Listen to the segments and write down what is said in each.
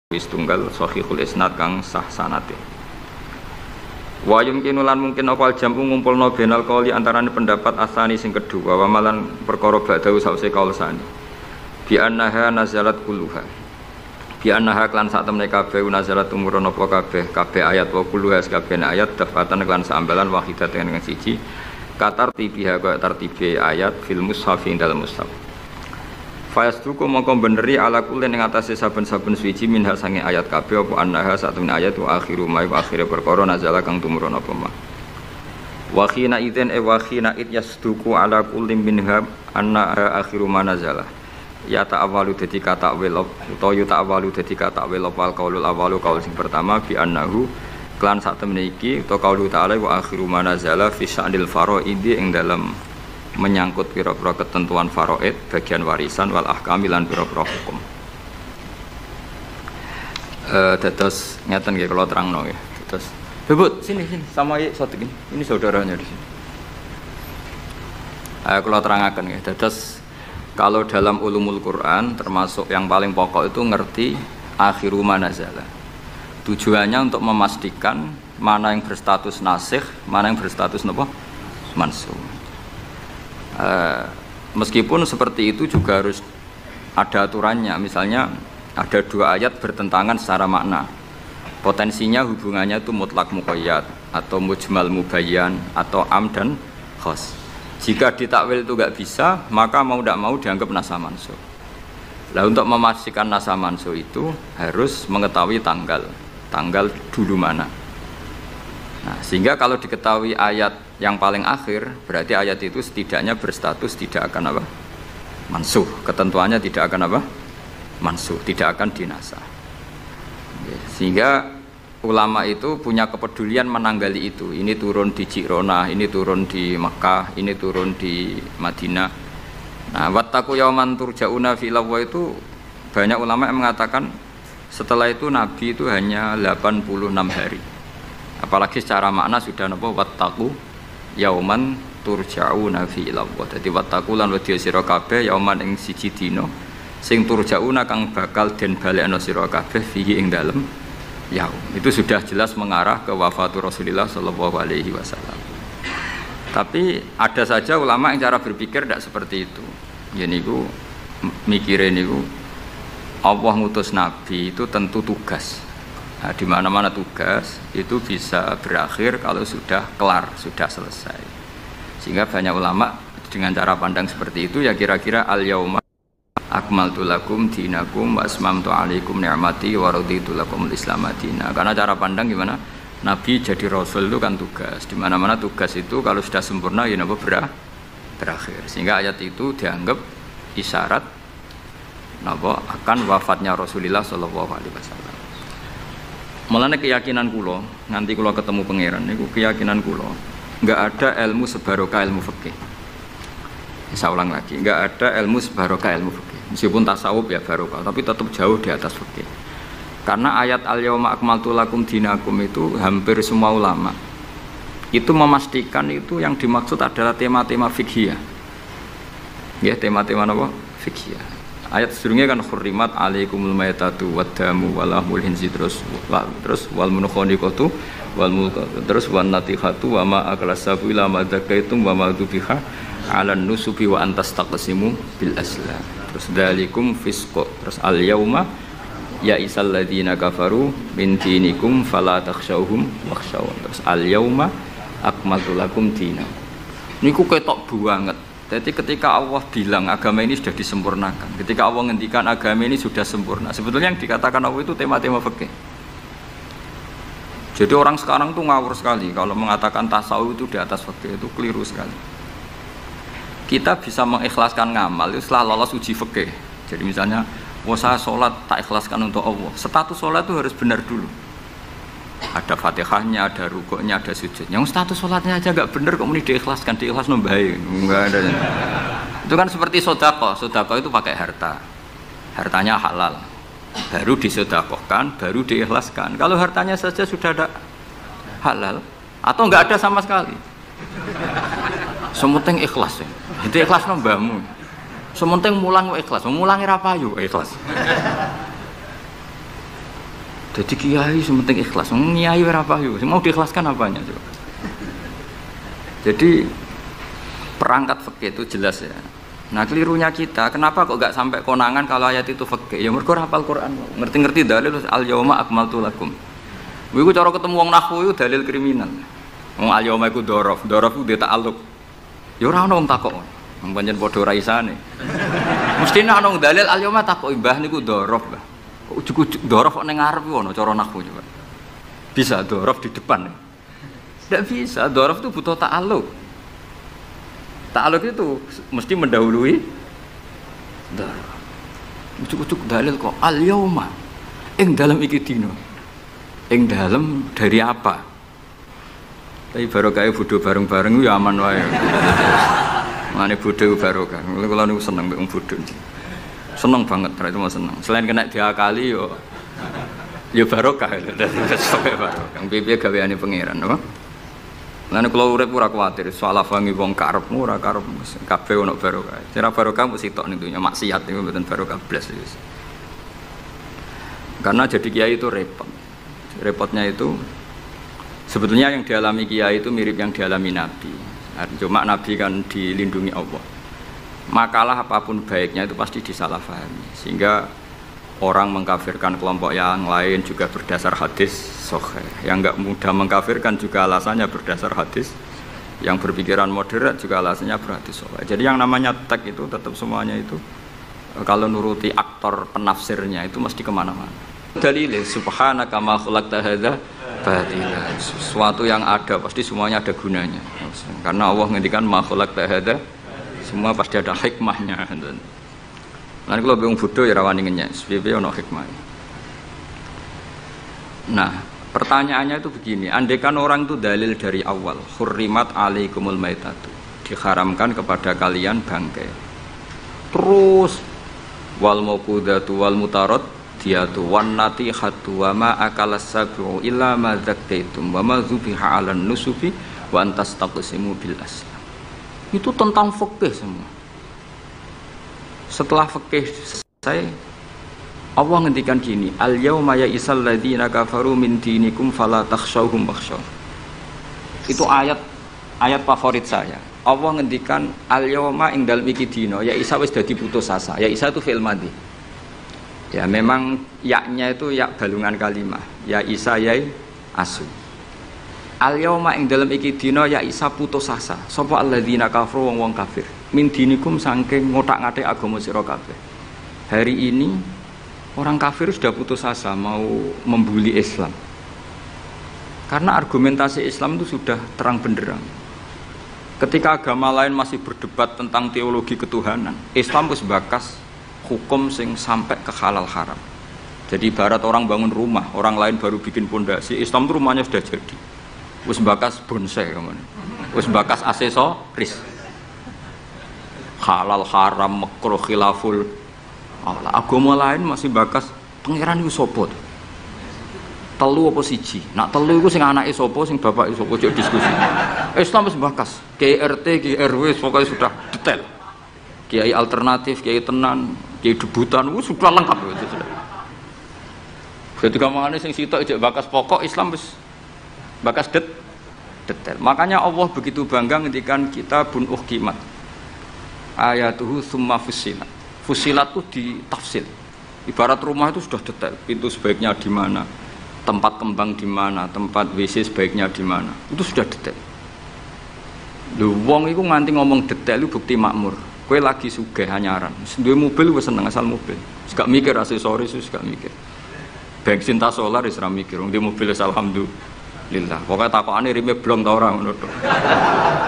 wis tunggal sahihul isnad kang sah sanate. Wa yumkinu lan mungkin apa jamu ngumpulno benal qauli antarané pendapat asani sing kedua wa malan perkara ba'dahu sause kaul sani. Bi annaha nazalat kulluha. Bi annaha klan sak temne kabeh nazalat umurun apa kabeh ayat wa kulluha kabeh ayat dafatan klan sambalan wahidat dengan siji katartibiha ka tartibe ayat fil mushaf ing dalem mushaf. Fayasduku mongko beneri ala kulin ing atase saben-saben suci minha sange ayat kabeh apa annaha satune ayat wa akhiru ma wa akhire perkara nazala kang tumurun apa ma. Wa khina idzin wa khina id yasduku ala kullim minha annaha akhiru ma nazala. Ya ta'awalu dadi kata wil utawa ya ta'awalu dadi kata wil wal qaulul awalu qaul sing pertama bi annahu klan sak temene iki utawa qaulu ta'ala wa akhiru ma nazala fi sya'nil faraidi ing dalam menyangkut pira-pira ketentuan faraid bagian warisan wal ahkami lan pira-pira hukum. Dados ngeten nggih kula terangno nggih. Dados Bebut sini sama Sotik ini saudaranya di sini. Kula terangaken nggih. Dados kalau dalam ulumul Quran termasuk yang paling pokok itu ngerti akhiru manazala. Tujuannya untuk memastikan mana yang berstatus nasikh, mana yang berstatus napa? Mansukh. Meskipun seperti itu juga harus ada aturannya. Misalnya ada dua ayat bertentangan secara makna, potensinya hubungannya itu mutlak muqayyad atau mujmal mubayyan atau am dan khos. Jika ditakwil itu nggak bisa, maka mau tidak mau dianggap nasa mansukh. Nah, untuk memastikan nasa mansukh itu harus mengetahui tanggal dulu mana. Nah, sehingga kalau diketahui ayat yang paling akhir, berarti ayat itu setidaknya berstatus tidak akan apa? Mansukh. Ketentuannya tidak akan apa? Mansukh, tidak akan dinasah. Sehingga ulama itu punya kepedulian menanggali itu. Ini turun di Ji'ronah, ini turun di Mekah, ini turun di Madinah. Nah, wattaqu yauman turja'una fi illallah itu banyak ulama yang mengatakan setelah itu Nabi itu hanya 86 hari. Apalagi secara makna sudah napa wattaqu yauman turja'una fi ilallah. Dadi wattaqu lan wedya sira kabeh yauman ing siji dina sing turja'una kang bakal den balekno sira kabeh fihi ing dalem yaum. Itu sudah jelas mengarah ke wafatul Rasulullah sallallahu alaihi wasallam. Tapi ada saja ulama yang cara berpikir tidak seperti itu. Ya niku mikire niku Allah ngutus nabi itu tentu tugas. Nah, di mana-mana tugas itu bisa berakhir kalau sudah kelar, sudah selesai. Sehingga banyak ulama dengan cara pandang seperti itu ya kira-kira al-yauma akmaltu lakum dinakum wa asmamtu alaikum ni'mati wa raditu lakumul islam madina. Karena cara pandang gimana? Nabi jadi rasul itu kan tugas. Di mana-mana tugas itu kalau sudah sempurna ya napa berakhir. Sehingga ayat itu dianggap isyarat napa akan wafatnya Rasulullah sallallahu alaihi wasallam. Mulane keyakinan kula, nganti kula ketemu pangeran niku keyakinan kula, enggak ada ilmu sebarokah ilmu fikih. Saya ulang lagi, enggak ada ilmu sebarokah ilmu fikih. Meskipun tasawuf ya barokah, tapi tetap jauh di atas fikih. Karena ayat al-yauma akmaltu lakum dinakum itu hampir semua ulama itu memastikan itu yang dimaksud adalah tema-tema fikih. Ya, tema-tema apa? Fikih. Ayat sebelumnya kan hurrimat alaikumul maitatu waddamu walahmul hinzi terus wal munkhaniqatu wal mulqatu terus wan natihatu wa ma aklasabu ila madzakaitum wa ma dzubiha 'alan nusubi wa antastaqsimu bil aslam. Terus dzalikum fisq. Terus al yauma ya isal ladzina kafaru min dinikum fala takhshawhum wakhshawun. Terus al yauma akmaltu lakum dinakum. Niku ketok banget. Jadi ketika Allah bilang agama ini sudah disempurnakan, ketika Allah ngendikan agama ini sudah sempurna, sebetulnya yang dikatakan Allah itu tema-tema fikih. Jadi orang sekarang tuh ngawur sekali kalau mengatakan tasawuf itu di atas fikih, itu keliru sekali. Kita bisa mengikhlaskan ngamal itu setelah lolos uji fikih. Jadi misalnya, saya sholat tak ikhlaskan untuk Allah, status sholat itu harus benar dulu. Ada fatihahnya, ada rukuknya, ada sujud. Yang status sholatnya aja nggak bener, kok muni diikhlaskan, diikhlas nombai, nggak ada. Itu kan seperti sodako itu pakai harta, hartanya halal, baru disodakohkan, baru diikhlaskan. Kalau hartanya saja sudah ada halal, atau nggak ada sama sekali, sementing ikhlas, itu ikhlas nombamu, sementing mulang ikhlas, mulangi rapayu ikhlas. Jadi kiai sementing ikhlas. Kiai ora payu, mau diikhlaskan apanya coba. Jadi perangkat fikih itu jelas ya. Nah kelirunya kita, kenapa kok gak sampai konangan kalau ayat itu fikih? Ya mergo hafal Quran, ngerti-ngerti dalil al yauma akmaltu lakum. Iku cara ketemu wong nahwu itu dalil kriminal. Wong al yauma iku dzaraf iku ta'alluq. Ya ora ono wong takok. Wong pancen padha ra isane. Mestine ana wong dalil al yauma takok mbah niku dzaraf, Mbah. Kok ujug-ujug dzaraf kok ning ngarep ono cara nahwu coba. Bisa dzaraf di depan. Tidak bisa, dzaraf itu butuh ta'alluq. Ta'alluq itu mesti mendahului dzaraf. Ujug-ujug dalil kok al yauma ing dalam iki dina. Ing dalam dari apa? Tapi barokah bodho bareng-bareng ya aman wae. Mane bodho barokah. Kula niku seneng mek wong bodho. Seneng banget itu mau seneng. Selain kena diakali yo barokah. Sampai barokah. Piye gaweane pangeran apa? Lan kula urip ora kuwatir soal afangi wong karepmu ora karep kabeh ono barokah. Cara barokah mung sitok ning dunya maksiat niku mboten barokah blas. Karena jadi kiai itu repot. Repotnya itu sebetulnya yang dialami kiai itu mirip yang dialami Nabi. Cuma Nabi kan dilindungi Allah. Makalah apapun baiknya itu pasti disalahfahami. Sehingga orang mengkafirkan kelompok yang lain juga berdasar hadis sahih. Yang enggak mudah mengkafirkan juga alasannya berdasar hadis. Yang berpikiran moderat juga alasannya berhadis sahih. Jadi yang namanya tag itu tetap semuanya itu kalau nuruti aktor penafsirnya itu mesti kemana-mana. Dalil subhanaka ma khalaqta hadza batila. Sesuatu yang ada pasti semuanya ada gunanya. Karena Allah ngendikan ma khalaqta hadza semua pasti ada hikmahnya. Lan kalau bingung bodoh ya rawani ngenyek, piye ono hikmah. Nah, pertanyaannya itu begini, andaikan orang itu dalil dari awal, hurrimat alaikumul maitatu, diharamkan kepada kalian bangkai. Terus wal mauqudatu wal mutarat diatu wan natihatu wa ma akalas sabu illa ma zakkaitum wa ma zubiha 'alan nusubi wa antastaqsimu bil aslam. Itu tentang fikih semua. Setelah fikih selesai Allah ngendikan gini, al yauma ya'isal ladzina kafaru min dinikum fala takhshawhum wakhshaw. Itu ayat favorit saya. Allah ngendikan al yauma ing dalem iki dina ya isa wis dadi putus asa. Ya isa itu fi'il madhi. Ya memang yaknya itu yak balungan kalimah. Ya isa yai asu. Al yauma ing dalem iki dina ya isa putus asa. Sapa alladzina kafaru wong kafir. Min dinikum saking ngotak-ngatik agama sira kabeh. Hari ini orang kafir sudah putus asa mau membuli Islam. Karena argumentasi Islam itu sudah terang benderang. Ketika agama lain masih berdebat tentang teologi ketuhanan, Islam wis bakas hukum sing sampai ke halal haram. Jadi ibarat orang bangun rumah, orang lain baru bikin pondasi, Islam itu rumahnya sudah jadi. Wis bakas bonsai kemana? Wis bakas aksesoris. Halal haram makruh khilaful. Agama lain masih bakas pangeran iku sapa? Telu apa siji? Nak telu iku sing anake sapa, sing bapake sapa, ojo diskusi. Islam wis bakas. KRT, KRW pokoknya sudah detail. Kiai alternatif, kiai tenan, kiai debutan, sudah lengkap itu sudah. Ketika mangane sing sitok ijek bakas pokok Islam wis bakas detail. Makanya Allah begitu bangga ngendikan kitabun uhkimat. Ayatuhu summa fussilat. Fussilat itu ditafsil. Ibarat rumah itu sudah detail, pintu sebaiknya di mana, tempat kembang di mana, tempat WC sebaiknya di mana. Itu sudah detail. Lho wong iku nganti ngomong detail itu bukti makmur. Kowe lagi sugih anyaran, duwe mobil wis seneng asal mobil. Wis gak mikir aksesoris, wis gak mikir. Bensin ta solar wis ora mikir, wong di mobil wis alhamdulillah. Pokoke takokane rime blong ta ora ngono tok.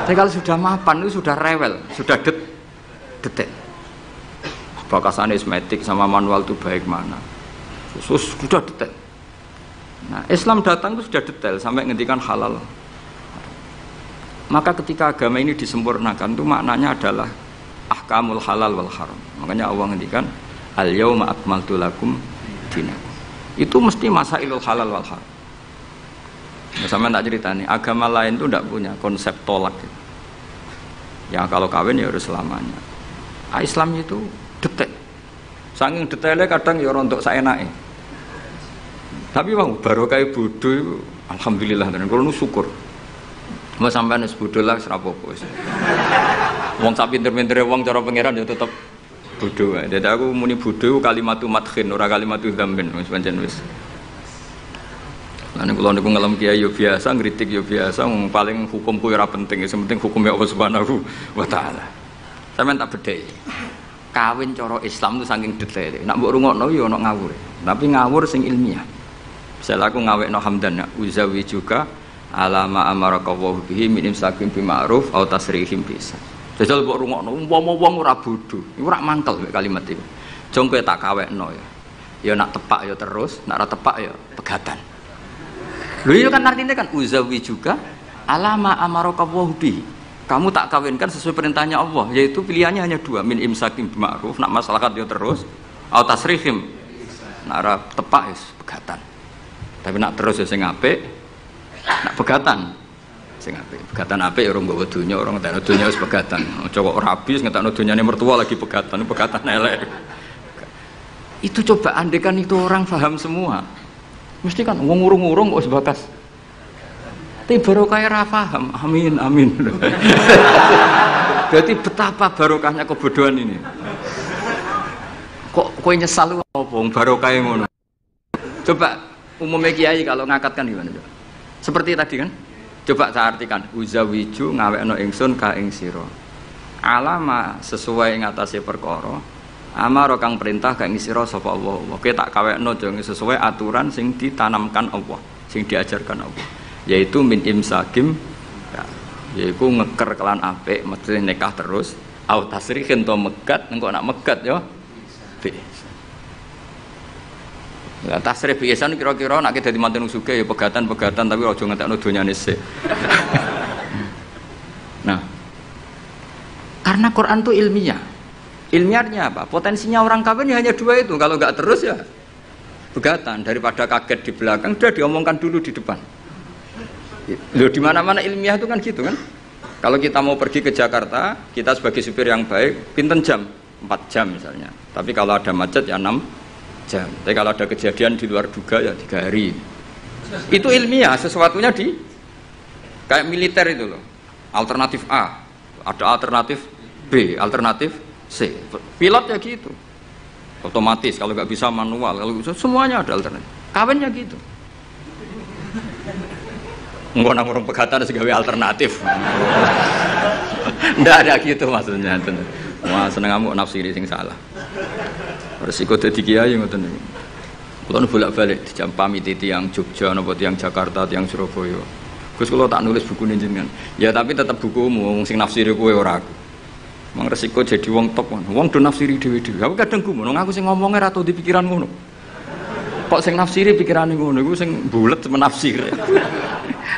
Tapi kalau sudah mapan itu sudah rewel, sudah detail. Bakasan esmetik sama manual itu baik mana. Sudah detail. Nah, Islam datang itu sudah detail sampai ngendikan halal. Maka ketika agama ini disempurnakan itu maknanya adalah ahkamul halal wal haram. Makanya Allah ngendikan al yauma akmaltu lakum dinakum. Itu mesti masailul halal wal haram. Sama tak cerita nih, agama lain itu tidak punya konsep tolak. Ya kalau kawin ya harus selamanya. Islam itu detail. Saking detailnya kadang ya rontok saenake. Tapi wong barokah bodho iku alhamdulillah tenan kula nu syukur. Mas sampean wis bodho lah ora apa-apa wis. Wong sak pinter-pintere wong cara pangeran ya tetep bodho wae. Dadi aku muni bodho kalimatu madkhin ora kalimatu dzambin wis pancen wis. Lan kula niku ngelem kiai yo biasa, ngritik yo biasa, paling hukumku ora penting, sing penting hukume Allah Subhanahu wa taala. Sampeyan tak bedheki. Kawin cara Islam itu saking detail. Nak mbok rungokno yo ana ngawur. Tapi ngawur sing ilmiah. Misal aku ngawekno hamdan uzawi juga alama amaraka wa bihi min imsakin bi ma'ruf au tasrihim bisa. Jajal mbok rungokno umpama wong ora bodho, iku ora mangkel mek kalimat iku. Jong kowe tak kawekno ya. Ya nak tepak ya terus, nak ora tepak ya pegatan. Lho itu kan artinya kan uzawi juga alama amaraka wa bihi. Kamu tak kawinkan sesuai perintahnya Allah, yaitu pilihannya hanya dua, min imsakin bi ma'ruf, nak maslahat ya terus, au tasrihim. Nak ora tepak ya pegatan. Tapi nak terus ya sing apik, nak pegatan sing apik. Pegatan apik ya ora nggawa donya, ora ngetekno donya wis pegatan. Aja kok rabi wis ngetekno donyane mertua lagi pegatan elek. Itu coba andekan itu orang paham semua. Mesti kan wong urung-urung kok sebatas. Tapi barokah ra paham. Amin amin. Berarti betapa barokahnya kebodohan ini. Kok kowe nyesal apa wong barokah ngono. Coba umumnya kiai kalau ngakatkan gimana coba? Seperti tadi kan? Coba saya artikan uzawiju ngawekno ingsun ka ing sira. Alama sesuai ngatasi perkara. Amaro kang perintah ka ing sira sapa Allah. Kowe tak kawekno jeng sesuai aturan sing ditanamkan Allah, sing diajarkan Allah. Yaitu min imsakim ya, yaitu ngeker kelan apik, mesti nikah terus. Au tasrihin to megat, engko nak megat ya. Ya tasrih biasan kira-kira nek dadi manten sugih ya pegatan-pegatan tapi aja ngetekno donyane sik. Nah. Karena Quran itu ilmiah. Ilmiahnya apa? Potensinya orang kawin ya hanya dua itu. Kalau enggak terus ya pegatan, daripada kaget di belakang sudah diomongkan dulu di depan. Loh di mana-mana ilmiah itu kan gitu kan? Kalau kita mau pergi ke Jakarta, kita sebagai supir yang baik, pinten jam? 4 jam misalnya. Tapi kalau ada macet ya 6 jam. Tapi kalau ada kejadian di luar duga ya 3 hari. Itu ilmiah, sesuatunya di kayak militer itu loh. Alternatif A, ada alternatif B, alternatif C. Pilot ya gitu. Otomatis kalau nggak bisa manual, kalau bisa semuanya ada alternatif. Kawinnya gitu. Enggak nang orang pegatan segawe alternatif. Ndak ada gitu maksudnya. Wah seneng kamu nafsiri sing salah. Resiko dadi kiai ngoten niku. Kula bolak-balik dijampami tiyang Jogja napa tiyang Jakarta, tiyang Surabaya. Gus kula tak nulis buku jenengan. Ya tapi tetep bukumu wong sing nafsiri kowe ora aku. Mang resiko jadi wong top. Wong do nafsiri dhewe-dhewe. Aku kadang gumun aku sing ngomongnya ra tau di pikiran ngono. Kok sing nafsiri pikirane ngono iku sing bulet menafsir.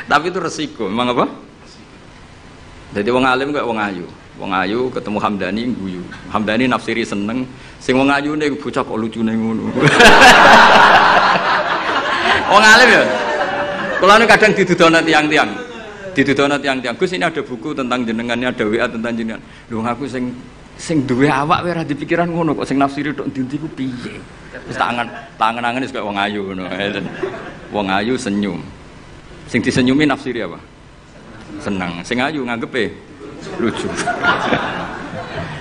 Tapi itu resiko, memang apa? Jadi wong alim kok wong ayu. Wong ayu ketemu Hamdani guyu. Hamdani nafsiri seneng, sing wong ayune bocah kok lucune ngono. Wong alim ya. Kula nu kadang didudono tiyang-tiyang. Didudono tiyang-tiyang. Gus ini ada buku tentang jenengannya, ada WA tentang jenengan. Lho aku sing duwe awak ora dipikiran ngono kok sing nafsiri tok ndi-ndi ku piye. Wis tangan-tangan wis kaya wong ayu ngono. Wong ayu senyum. Sing disenyumi nafsiri apa? Seneng. Sing ayu nganggepe lucu.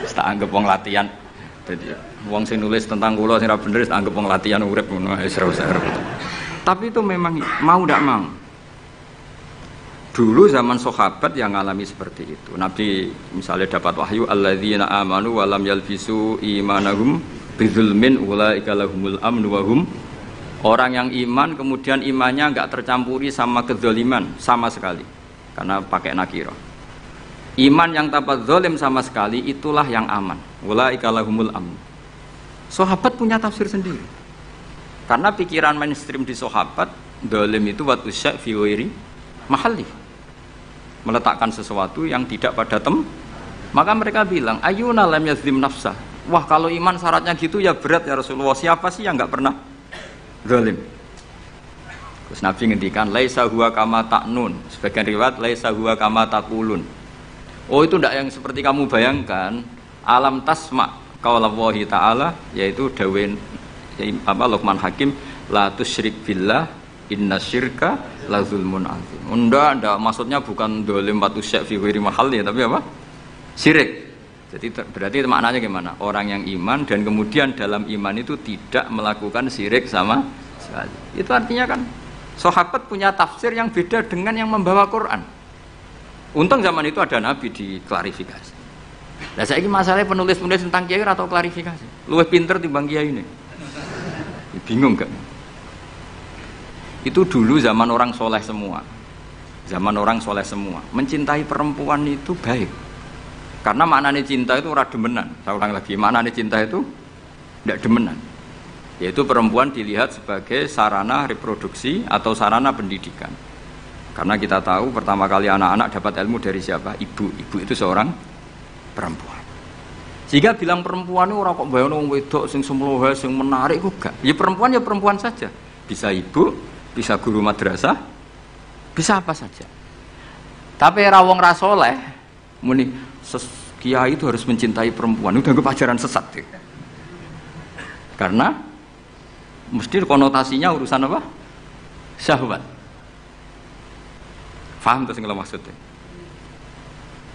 Tak anggap wong latihan. Dadi wong sing nulis tentang kula sing ra bener tak anggap wong latihan urip ngono wis ora usah. Tapi itu memang mau ndak mau. Dulu zaman sahabat yang ngalami seperti itu. Nabi misalnya dapat wahyu alladzina amanu wa lam yalbisu imanahum bidzulmin ulaika lahumul amnu wa hum. Orang yang iman kemudian imannya enggak tercampuri sama kedzaliman sama sekali. Karena pakai nakirah. Iman yang tanpa zalim sama sekali itulah yang aman. Ulaika lahumul amnu. Sahabat punya tafsir sendiri. Karena pikiran mainstream di sahabat, zalim itu wa tusya fi ghairi mahalli. Meletakkan sesuatu yang tidak pada maka mereka bilang ayuna lam yazlim nafsah. Wah kalau iman syaratnya gitu ya berat ya Rasulullah. Siapa sih yang enggak pernah zalim? Terus Nabi ngendikan laisa huwa kama ta'nun. Sebagian riwayat laisa huwa kama taqulun. Oh itu tidak yang seperti kamu bayangkan. Alam tasma qaulallahi ta'ala, yaitu dawuh Luqman Hakim, la tusyrik billah innasyirka la zulmun azim. Ndak maksudnya bukan dolim batu syak fi ghairi mahalli, tapi apa? Syirik. Jadi berarti maknanya gimana? Orang yang iman dan kemudian dalam iman itu tidak melakukan syirik sama sekali. Itu artinya kan sahabat punya tafsir yang beda dengan yang membawa Quran. Untung zaman itu ada Nabi diklarifikasi. Nah saya ini masalahnya penulis-penulis tentang kiai atau klarifikasi. Luwih pinter timbang kiai ini. Bingung gak? Itu dulu zaman orang soleh semua. Zaman orang soleh semua. Mencintai perempuan itu baik. Karena maknanya cinta itu ora demenan. Saya ulang lagi, maknanya cinta itu tidak demenan. Yaitu perempuan dilihat sebagai sarana reproduksi atau sarana pendidikan. Karena kita tahu pertama kali anak-anak dapat ilmu dari siapa? Ibu. Ibu itu seorang perempuan. Jika bilang perempuan itu orang kok bayang wedok sing semlohe sing menarik kok gak. Ya perempuan saja. Bisa ibu, bisa guru madrasah, bisa apa saja. Tapi ra wong ra saleh muni kiai itu harus mencintai perempuan. Udah ke ajaran sesat deh. Karena mesti konotasinya urusan apa? Syahwat. Paham tuh sing kula maksudnya?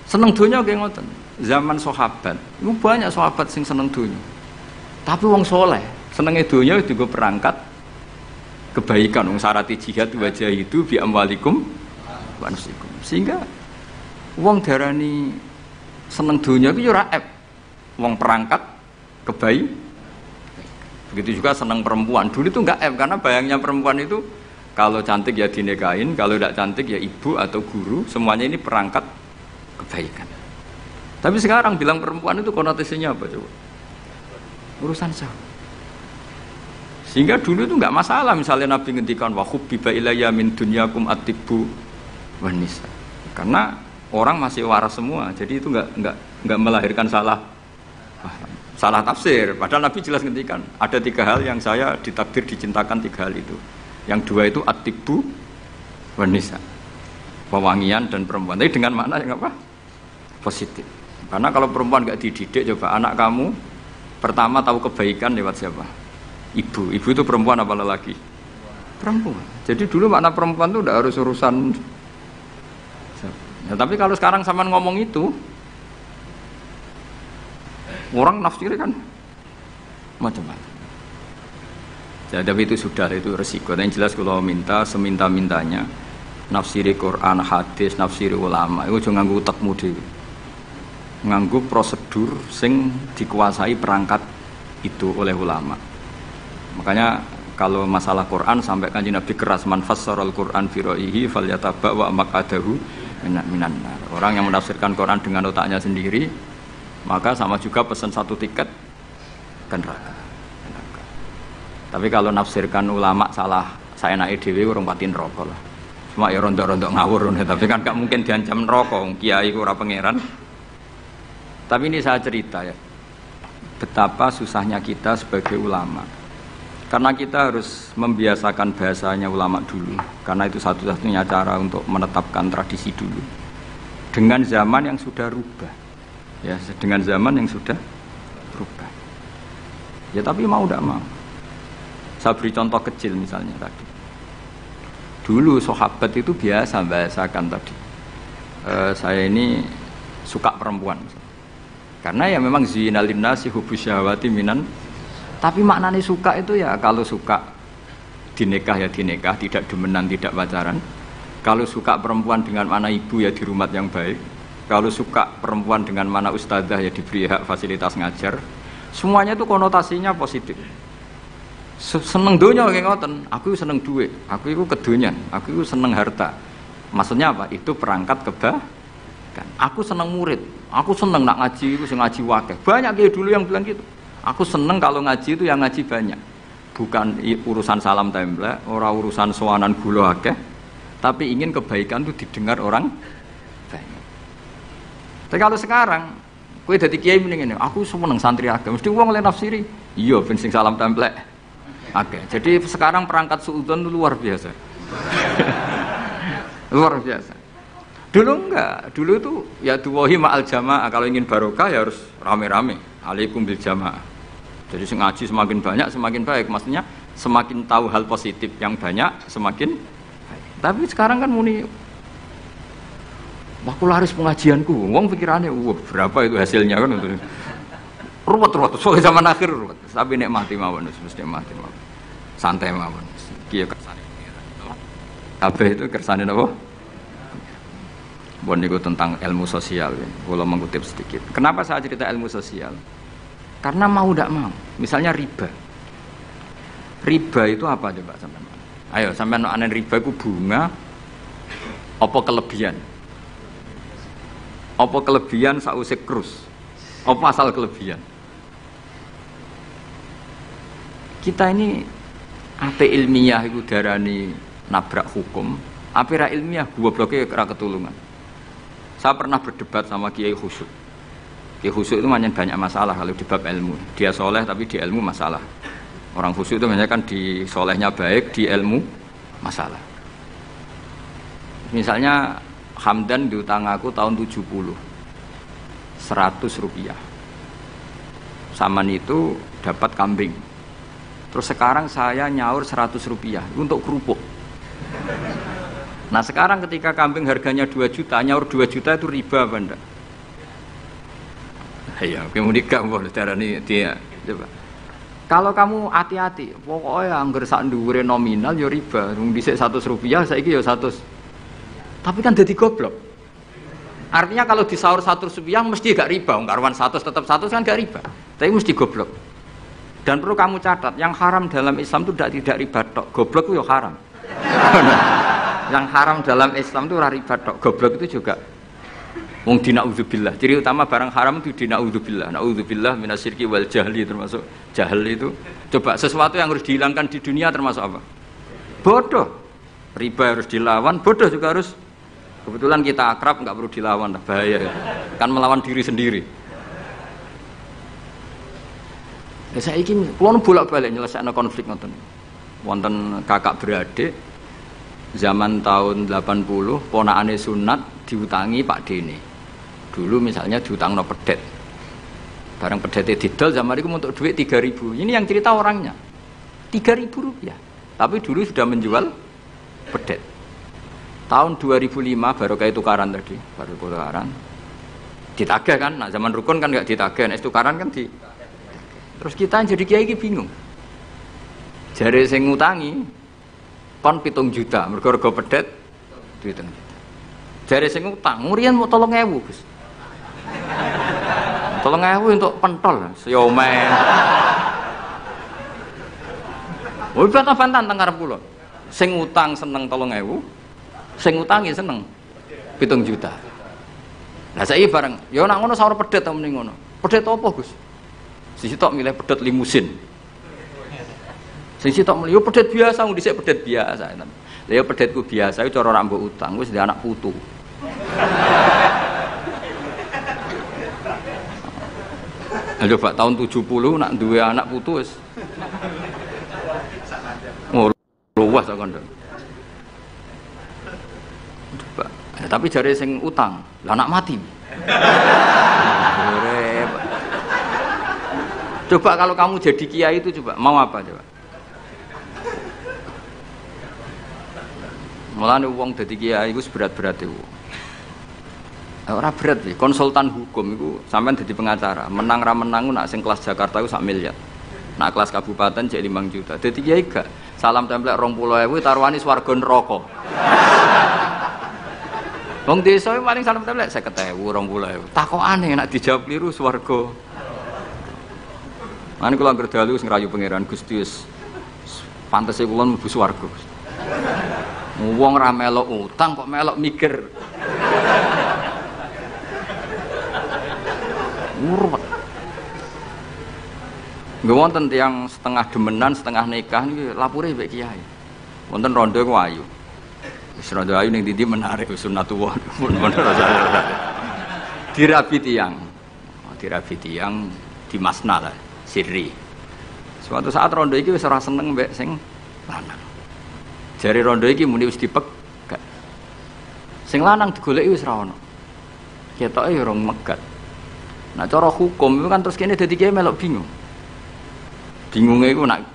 Seneng dunia kayak ngoten. Zaman sahabat, itu banyak sahabat sing seneng dunia. Tapi wong soleh, senengnya dunia juga perangkat kebaikan. Wong syarat jihad wajah itu bi amwalikum wa anfusikum. Sehingga wong darani seneng dunia itu ora ep. Wong perangkat kebaik. Begitu juga seneng perempuan. Dulu itu enggak ep karena bayangnya perempuan itu kalau cantik ya dinikahin, kalau tidak cantik ya ibu atau guru, semuanya ini perangkat kebaikan. Tapi sekarang bilang perempuan itu konotasinya apa coba? Urusan syahwat. Sehingga dulu itu enggak masalah misalnya Nabi ngendikan wa hubbiba ilayya min dunyakum at-tibbu wan nisa. Karena orang masih waras semua, jadi itu enggak melahirkan salah tafsir. Padahal Nabi jelas ngendikan ada 3 hal yang saya ditakdir dicintakan 3 hal itu. Yang 2 itu at-tibbu wan nisa, pewangian dan perempuan. Tapi dengan makna yang apa? Positif. Karena kalau perempuan enggak dididik, coba anak kamu pertama tahu kebaikan lewat siapa? Ibu. Ibu itu perempuan apa lelaki? Perempuan. Jadi dulu makna perempuan itu enggak harus urusan. Ya, tapi kalau sekarang sampean ngomong itu, orang nafsirnya kan macam-macam. Ya, tapi itu sudah, itu resiko. Yang jelas kalau minta seminta-mintanya nafsiri Quran, hadis, nafsiri ulama, itu jangan nganggo utekmu dhewe. Nganggo prosedur sing dikuasai perangkat itu oleh ulama. Makanya kalau masalah Quran sampai Kanjeng Nabi keras man fassaral Quran fi ra'yihi falyataba wa maqadahu minan nar. Orang yang menafsirkan Quran dengan otaknya sendiri maka sama juga pesan 1 tiket ke neraka. Tapi kalau nafsirkan ulama salah, saya naik dhewe urung pati neraka lah. Cuma ya rontok-rontok ngawur, tapi kan gak mungkin diancam neraka, kiai ora pangeran. Tapi ini saya cerita ya, betapa susahnya kita sebagai ulama. Karena kita harus membiasakan bahasanya ulama dulu, karena itu satu-satunya cara untuk menetapkan tradisi dulu. Dengan zaman yang sudah rubah, ya, dengan zaman yang sudah berubah. Ya tapi mau tidak mau. Saya beri contoh kecil misalnya tadi. Dulu sahabat itu biasa bahasakan tadi. Saya ini suka perempuan. Karena ya memang zina linnasi hubus syahwati minan. Tapi maknanya suka itu ya kalau suka dinikah ya dinikah, tidak demenan, tidak pacaran. Kalau suka perempuan dengan mana ibu ya di rumah yang baik. Kalau suka perempuan dengan mana ustadzah ya diberi hak fasilitas ngajar. Semuanya itu konotasinya positif. Seneng dunia kayak ngoten, aku seneng duit, aku itu kedonyan, aku itu seneng harta. Maksudnya apa? Itu perangkat kebaikan. Aku seneng murid, aku seneng nak ngaji, aku ngaji wakeh. Banyak kayak dulu yang bilang gitu. Aku seneng kalau ngaji itu yang ngaji banyak. Bukan urusan salam template, orang urusan sowanan gula akeh, tapi ingin kebaikan itu didengar orang banyak. Tapi kalau sekarang, kowe dadi kiai mending ngene, aku seneng santri akeh, mesti wong oleh nafsiri. Iya ben sing salam template. Oke, jadi sekarang perangkat suudzon itu luar biasa. Luar biasa. Dulu enggak, dulu itu ya duwahi ma'al jamaah, kalau ingin barokah ya harus rame-rame. Alaikum bil jamaah. Jadi ngaji semakin banyak semakin baik. Maksudnya Semakin tahu hal positif yang banyak, semakin baik. Tapi sekarang kan muni aku laris pengajianku, wong pikirannya, wah berapa itu hasilnya kan untuk ruwet, soalnya zaman akhir ruwet. Tapi nikmati mawon, mesti nikmati mawon, santai mawon. Kia kersane pengiran. Kabeh itu kersane apa? Bon niku tentang ilmu sosial. Ya. Kalau mengutip sedikit. Kenapa saya cerita ilmu sosial? Karena mau tidak mau. Misalnya riba. Riba itu apa coba sampean? Ayo sampean anen riba itu bunga apa kelebihan? Apa kelebihan sausé krus? Apa asal kelebihan? Kita ini ape ilmiah iku darani nabrak hukum, ape ra ilmiah gobloke ra ketulungan. Saya pernah berdebat sama Kiai Khusyuk. Kiai Khusyuk itu banyak masalah kalau di bab ilmu. Dia soleh tapi di ilmu masalah. Orang khusyuk itu banyak kan di solehnya baik, di ilmu masalah. Misalnya Hamdan diutang aku tahun 70 100 rupiah. Saman itu dapat kambing. Terus sekarang saya nyaur 100 rupiah untuk kerupuk. Nah sekarang ketika kambing harganya 2 juta, nyaur 2 juta itu riba apa enggak? Ya, kemudian kamu darani dia coba. Kalau kamu hati-hati, pokoknya anggar sak dhuwure nominal ya riba. Wong dhisik 100 rupiah, saiki ya 100. Tapi kan jadi goblok. Artinya kalau disaur 100 rupiah mesti gak riba, karuan 100 tetap 100 kan gak riba. Tapi mesti goblok. Dan perlu kamu catat, yang haram dalam Islam itu tidak riba tok, goblok itu ya haram. Yang haram dalam Islam itu ora riba tok, goblok itu juga. Wong dina'udzubillah. Ciri utama barang haram itu dina'udzubillah. Na'udzubillah minasyirki wal jahli, termasuk jahil itu. Coba sesuatu yang harus dihilangkan di dunia termasuk apa? Bodoh. Riba harus dilawan, bodoh juga harus. Kebetulan kita akrab, nggak perlu dilawan, bahaya. Kan melawan diri sendiri. Ya saya ingin, kalau bolak-balik nyelesaikan konflik nonton. Wonten kakak beradik, zaman tahun 80, ponakane sunat diutangi Pak Dene. Dulu misalnya diutang no pedet. Barang pedetnya didol zaman itu untuk duit 3.000. Ini yang cerita orangnya. 3.000 rupiah. Tapi dulu sudah menjual pedet. Tahun 2005 baru kayak tukaran tadi, baru tukaran. Ditagih kan, nah zaman rukun kan nggak ditagih, es tukaran kan di. Terus kita jadi kiai bingung. Jare sing ngutangi kon 7 juta, mergo pedet duit 7 juta. Jare sing ngutang, murian mau 3.000, Gus. 3.000 untuk pentol, siomen. Oh, bantah-bantah teng arep kula. Sing utang seneng 3.000, sing ngutangi seneng 7 juta. Lah saiki bareng, ya nak ngono sawur pedet ta mending ngono. Pedet apa, Gus? Sisi tok milih pedet limusin. Sisi tok milih yo pedet biasa, wong dhisik pedet biasa. Lah ya pedetku biasa iku cara ora mbok utang, wis ndek anak putu. Coba tahun 70 nak duwe anak putu wis. Oh, luas kok kandha. Coba. Tapi jare sing utang, lah anak mati. Coba kalau kamu jadi kiai itu coba mau apa coba? Mulane wong dadi kiai iku berat-berat iku. Ora berat iki, konsultan hukum iku sampean dadi pengacara, menang ra menang nak sing kelas Jakarta iku 1 miliar. Nak kelas kabupaten cek 5 juta. Dadi kiai gak salam templek 20.000 taruhane swarga neraka. Wong desa paling salam templek 50.000 20.000. Takokane nek dijawab kliru swarga. Mane kula anggere dalu sing rayu pangeran Gusti wis pantese kula mlebu swarga. Wong ra melok utang kok melok mikir. Murwet. Nggih wonten tiyang setengah demenan, setengah nikah niki lapure mbek kiai. Wonten rondo ku ayu. Wis rondo ayu ning ndi menarik sunatullah. Bener rasa. Dirabi tiyang. Dirabi tiyang di Masna lah, sirri. Suatu saat rondo iki wis ora seneng mbek sing lanang. Jari rondo iki muni wis dipegat. Sing lanang digoleki wis ra ono. Ketoke ya rong megat. Nah cara hukum itu kan terus kene dadi kiai melok bingung. Bingunge iku nak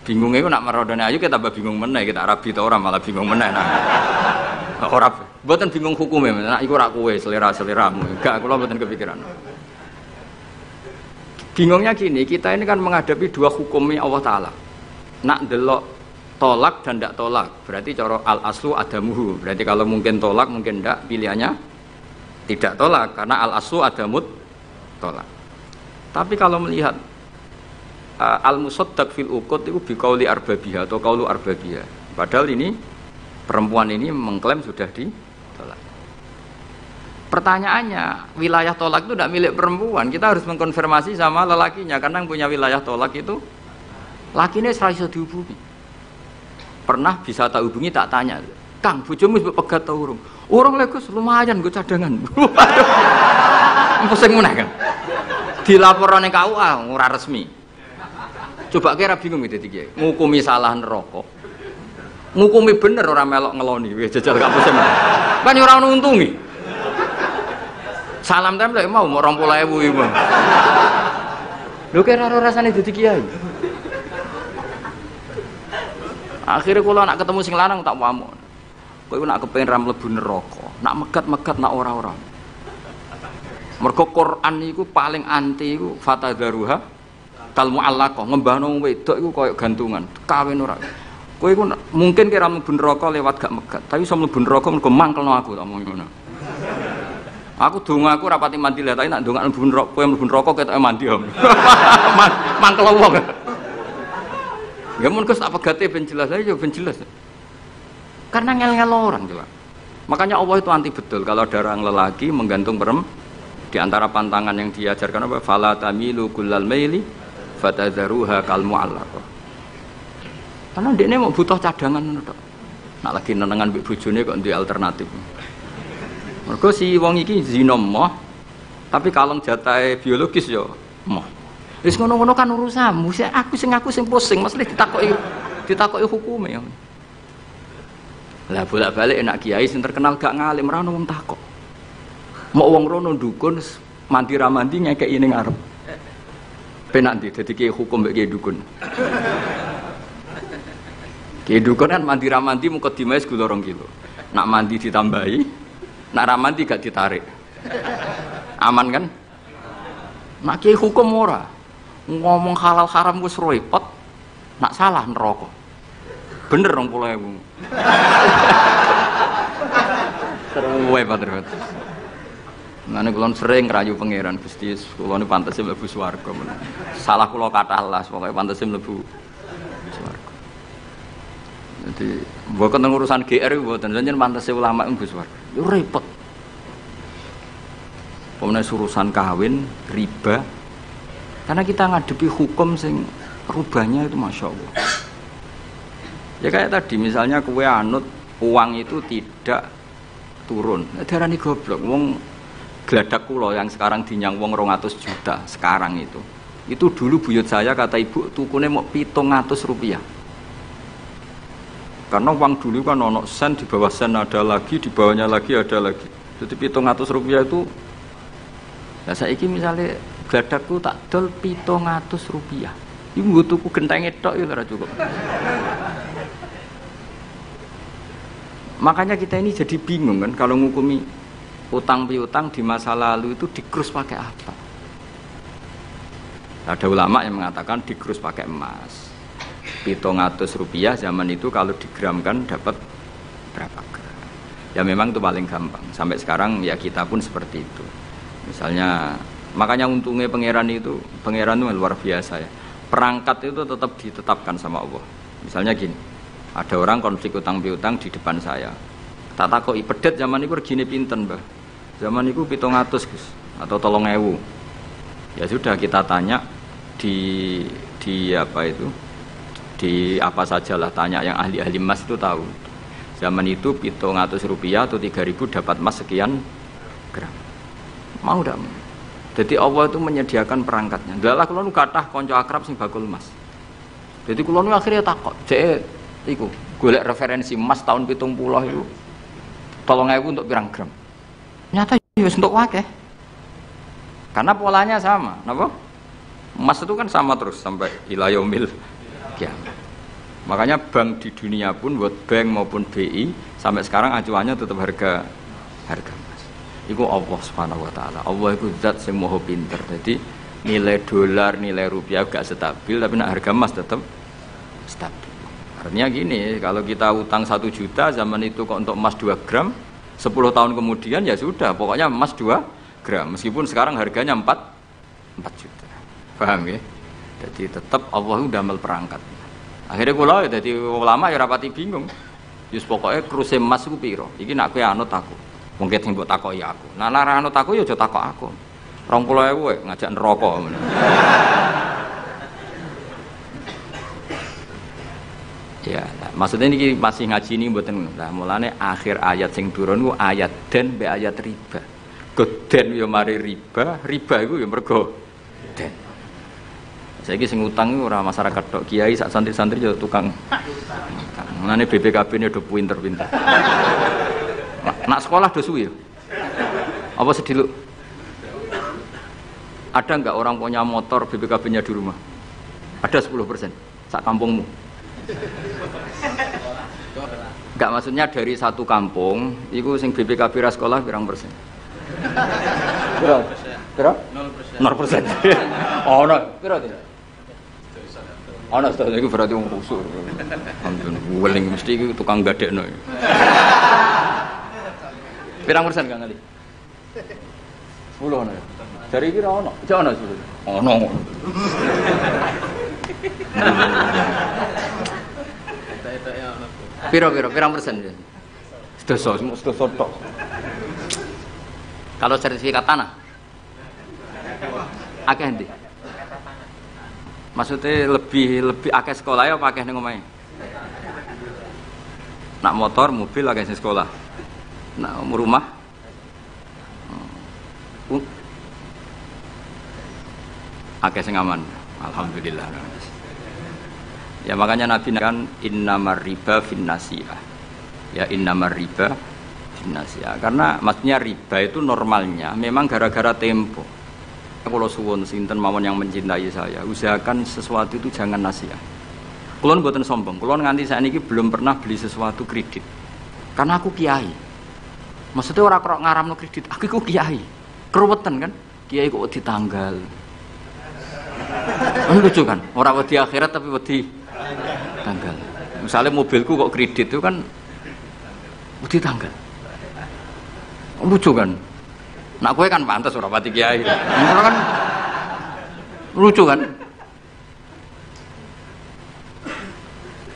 Bingungnya itu nak merodone ayu kita tambah bingung meneh, kita Arabi ta ora malah bingung meneh. Nah. Ora mboten bingung hukume, nak iku rak kowe selera-seleramu. Enggak, kula mboten kepikiran. Bingungnya gini, kita ini kan menghadapi dua hukumnya Allah Ta'ala. Nak delok tolak dan tidak tolak, berarti cara al-aslu adamuhu. Berarti kalau mungkin tolak, mungkin tidak, pilihannya tidak tolak, karena al-aslu adamut tolak. Tapi kalau melihat al-musaddaq fil uqud itu biqauli arbabiha atau qaulu arbabiha. Padahal ini perempuan ini mengklaim sudah ditolak. Pertanyaannya, wilayah tolak itu tidak milik perempuan. Kita harus mengkonfirmasi sama lelakinya karena yang punya wilayah tolak itu lakinya serasa dihubungi. Pernah bisa tak hubungi tak tanya, "Kang, bojomu wis pegat ta urung?" "Urung lek Gus, lumayan nggo cadangan." Pusing meneh kan. Dilaporane KUA ora resmi. Coba kira bingung itu tiga, ngukumi salah neraka, ngukumi bener orang melok ngeloni, wih jajal kamu sih, kan orang untungi, salam tempel mau 20.000 ibu, lu kira rasanya itu tiga, akhirnya kalau nak ketemu sing lanang tak mau, kau nak kepengen ram lebu neraka, nak megat nak mergo Quran itu paling anti itu fatadaruha. Kal mu'allaqah ngembahno wedok iku koyo gantungan, kawin ora. Kowe iku mungkin kira mlebu neraka lewat gak megat, tapi iso mlebu neraka mergo mangkelno aku tak omong ngono. Aku donga aku ora pati mandi lah, tapi nak ndongak mlebu neraka, kowe mlebu neraka ketoke mandi om. Mangkel wong. Ya mun Gus tak pegate ben jelas aja ben jelas. Karena ngel-ngel orang coba. Makanya Allah itu anti betul kalau ada orang lelaki menggantung perempuan. Di antara pantangan yang diajarkan apa? Fala tamilu kullal maili fatadharuha kal mu'allaqah. Karena dia mau butuh cadangan ngono tok. Nak lagi nenengan mbek bojone kok duwe alternatif. Mergo si wong iki zina moh, tapi kalong jatahe biologis ya moh. Wis ngono-ngono kan urusanmu. Aku sing pusing, mesti ditakoki hukume. Lah bolak-balik enak kiai sing terkenal gak ngalim ra ono wong takok. Mau wong rono dukun mandi ra mandi ngekeki ning ngarep. Penak ndi dadi kiai hukum mbek kiai dukun. Kiai dukun kan mandi ra mandi mukadimah gula 2 kilo. Nak mandi ditambahi, nak ra mandi gak ditarik. Aman kan? Nak kiai hukum ora. Ngomong halal haram wis repot. Nak salah neraka. Bener 20.000. Terus padha. Mane kula sering rayu pangeran Gusti, kula niku pantese mlebu swarga men. Salah kula kathah las, pokoke pantese mlebu swarga. Dadi mboten urusan GR mboten, jenengan pantese ulama mlebu swarga. Yo repot. Pemene urusan kawin, riba. Karena kita ngadepi hukum sing rubahnya itu Masya Allah. Ya kayak tadi misalnya kowe anut uang itu tidak turun. Darani goblok wong geladak kulo yang sekarang dinyang wong 200 juta sekarang itu dulu buyut saya kata ibu tukune mau 700 rupiah karena uang dulu kan ono sen, di bawah sen ada lagi, di bawahnya lagi ada lagi, jadi 700 rupiah itu ya saiki misalnya geladakku tak dol 700 rupiah ibu gue tuku genteng tok ya ora cukup. Makanya kita ini jadi bingung kan kalau ngukumi utang piutang di masa lalu itu dikrus pakai apa? Ada ulama yang mengatakan dikrus pakai emas. 700 rupiah zaman itu kalau digramkan dapat berapa gram? Ya memang itu paling gampang. Sampai sekarang ya kita pun seperti itu. Misalnya makanya untungnya pangeran itu luar biasa ya. Perangkat itu tetap ditetapkan sama Allah. Misalnya gini, ada orang konflik utang piutang di depan saya. Tak takoki pedet zaman itu regine pinten, Mbah? Zaman itu 700 Gus atau 3.000. Ya sudah kita tanya di apa itu? Di apa sajalah tanya yang ahli-ahli emas itu tahu. Zaman itu 700 rupiah atau 3.000 dapat emas sekian gram. Mau ndak? Jadi Allah itu menyediakan perangkatnya. Dalah kula nu kathah kanca akrab sing bakul emas. Jadi kula nu akhirnya takok, "Cek iku golek referensi emas tahun 70 itu 3.000 untuk pirang gram?" Nyata ya untuk wakeh. Karena polanya sama, napa? Emas itu kan sama terus sampai ila yaumil kiamat. Makanya bank di dunia pun, World Bank maupun BI sampai sekarang acuannya tetap harga emas. Iku Allah Subhanahu wa taala. Allah itu zat sing maha pinter. Jadi nilai dolar, nilai rupiah gak stabil, tapi nak harga emas tetap stabil. Artinya gini, kalau kita utang 1 juta zaman itu kok untuk emas 2 gram, 10 tahun kemudian ya sudah, pokoknya emas 2 gram. Meskipun sekarang harganya 4 juta. Paham ya? Jadi tetap Allah udah damel perangkat. Akhirnya kula ya dadi ulama ya rapati bingung. Yus pokoknya kruse emas ku piro? Iki nak kowe anut aku. Mungkin sing mbok takoki aku. Nah lara anut aku ya aja takok aku. 20.000 ngajak neraka ngono. Ya, nah, maksudnya ini masih ngaji ini mboten. Nah, mulane akhir ayat sing turun ku ayat den be ayat riba. Goden ya mari riba, riba iku ya mergo den. Saiki sing utang iku ora masyarakat tok, kiai sak santri-santri yo tukang. Mulane BPKB-ne do pinter-pinter. Nak sekolah do suwi. Apa sediluk? Ada enggak orang punya motor BPKB-nya di rumah? Ada 10%. Sak kampungmu. Enggak, maksudnya dari satu kampung, iku sing BPKB ra sekolah pirang persen? Pira? 0%. 0%. Oh, no. Pira iki? Ana sedaya iku berarti wong kusuk. Alhamdulillah, weling mesti iku tukang gadekno. Pirang persen Kang Ali? 10 ana. Dari iki ra ono. Jek ono 10. Ono. Pirang persen ya? Sedoso tok. Kalau sertifikat tanah? Akeh ndi? Maksudnya lebih akeh sekolah ya apa akeh ning omahe? Nak motor, mobil akeh sing sekolah. Nak rumah akeh sing aman. Alhamdulillah. Ya makanya Nabi kan innamar riba finnasiyah. Ya innamar riba finnasiyah. Karena maksudnya riba itu normalnya memang gara-gara tempo. Kalau suwun sinten mawon yang mencintai saya, usahakan sesuatu itu jangan nasiah. Kulon mboten sombong, kulon nganti sakniki belum pernah beli sesuatu kredit. Karena aku kiai. Maksudnya orang kok ngaramno kredit, aku kiai. Keruwetan kan? Kiai kok ditanggal. Lucu kan? Orang wedi akhirat tapi wedi tanggal. Misalnya mobilku kok kredit itu kan wedi tanggal. Lucu kan? Nak kowe kan pantes ora pati kiai. Ngono kan lucu kan?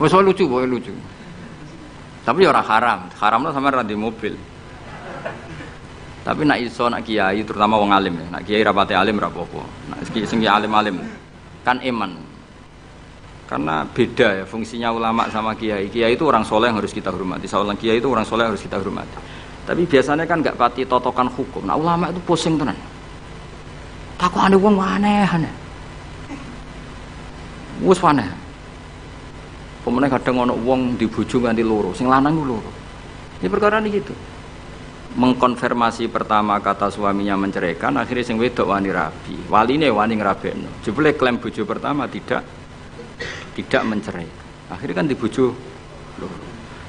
Wes lucu, boy lucu. Tapi ora haram. Haramno sampean ra di mobil. Tapi nak iso nak kiai terutama wong alim ya. Nak kiai ra pati alim ra apa-apa. Nak sing alim-alim kan iman. Karena beda ya fungsinya ulama sama kiai. Kiai itu orang soleh yang harus kita hormati. Seorang kiai itu orang soleh yang harus kita hormati. Tapi biasanya kan nggak pati totokan hukum. Nah ulama itu pusing tenan. Takokane wong aneh-aneh. Wes aneh. Pemene kadang ana wong dibojo nganti loro, sing lanang ku loro. Ini perkara ini gitu. Mengkonfirmasi pertama kata suaminya menceraikan, akhirnya sing wedok wani rabi. Waline wani ngrabekno. Jebule klaim bojo pertama tidak menceraikan. Akhirnya kan dibojo loro.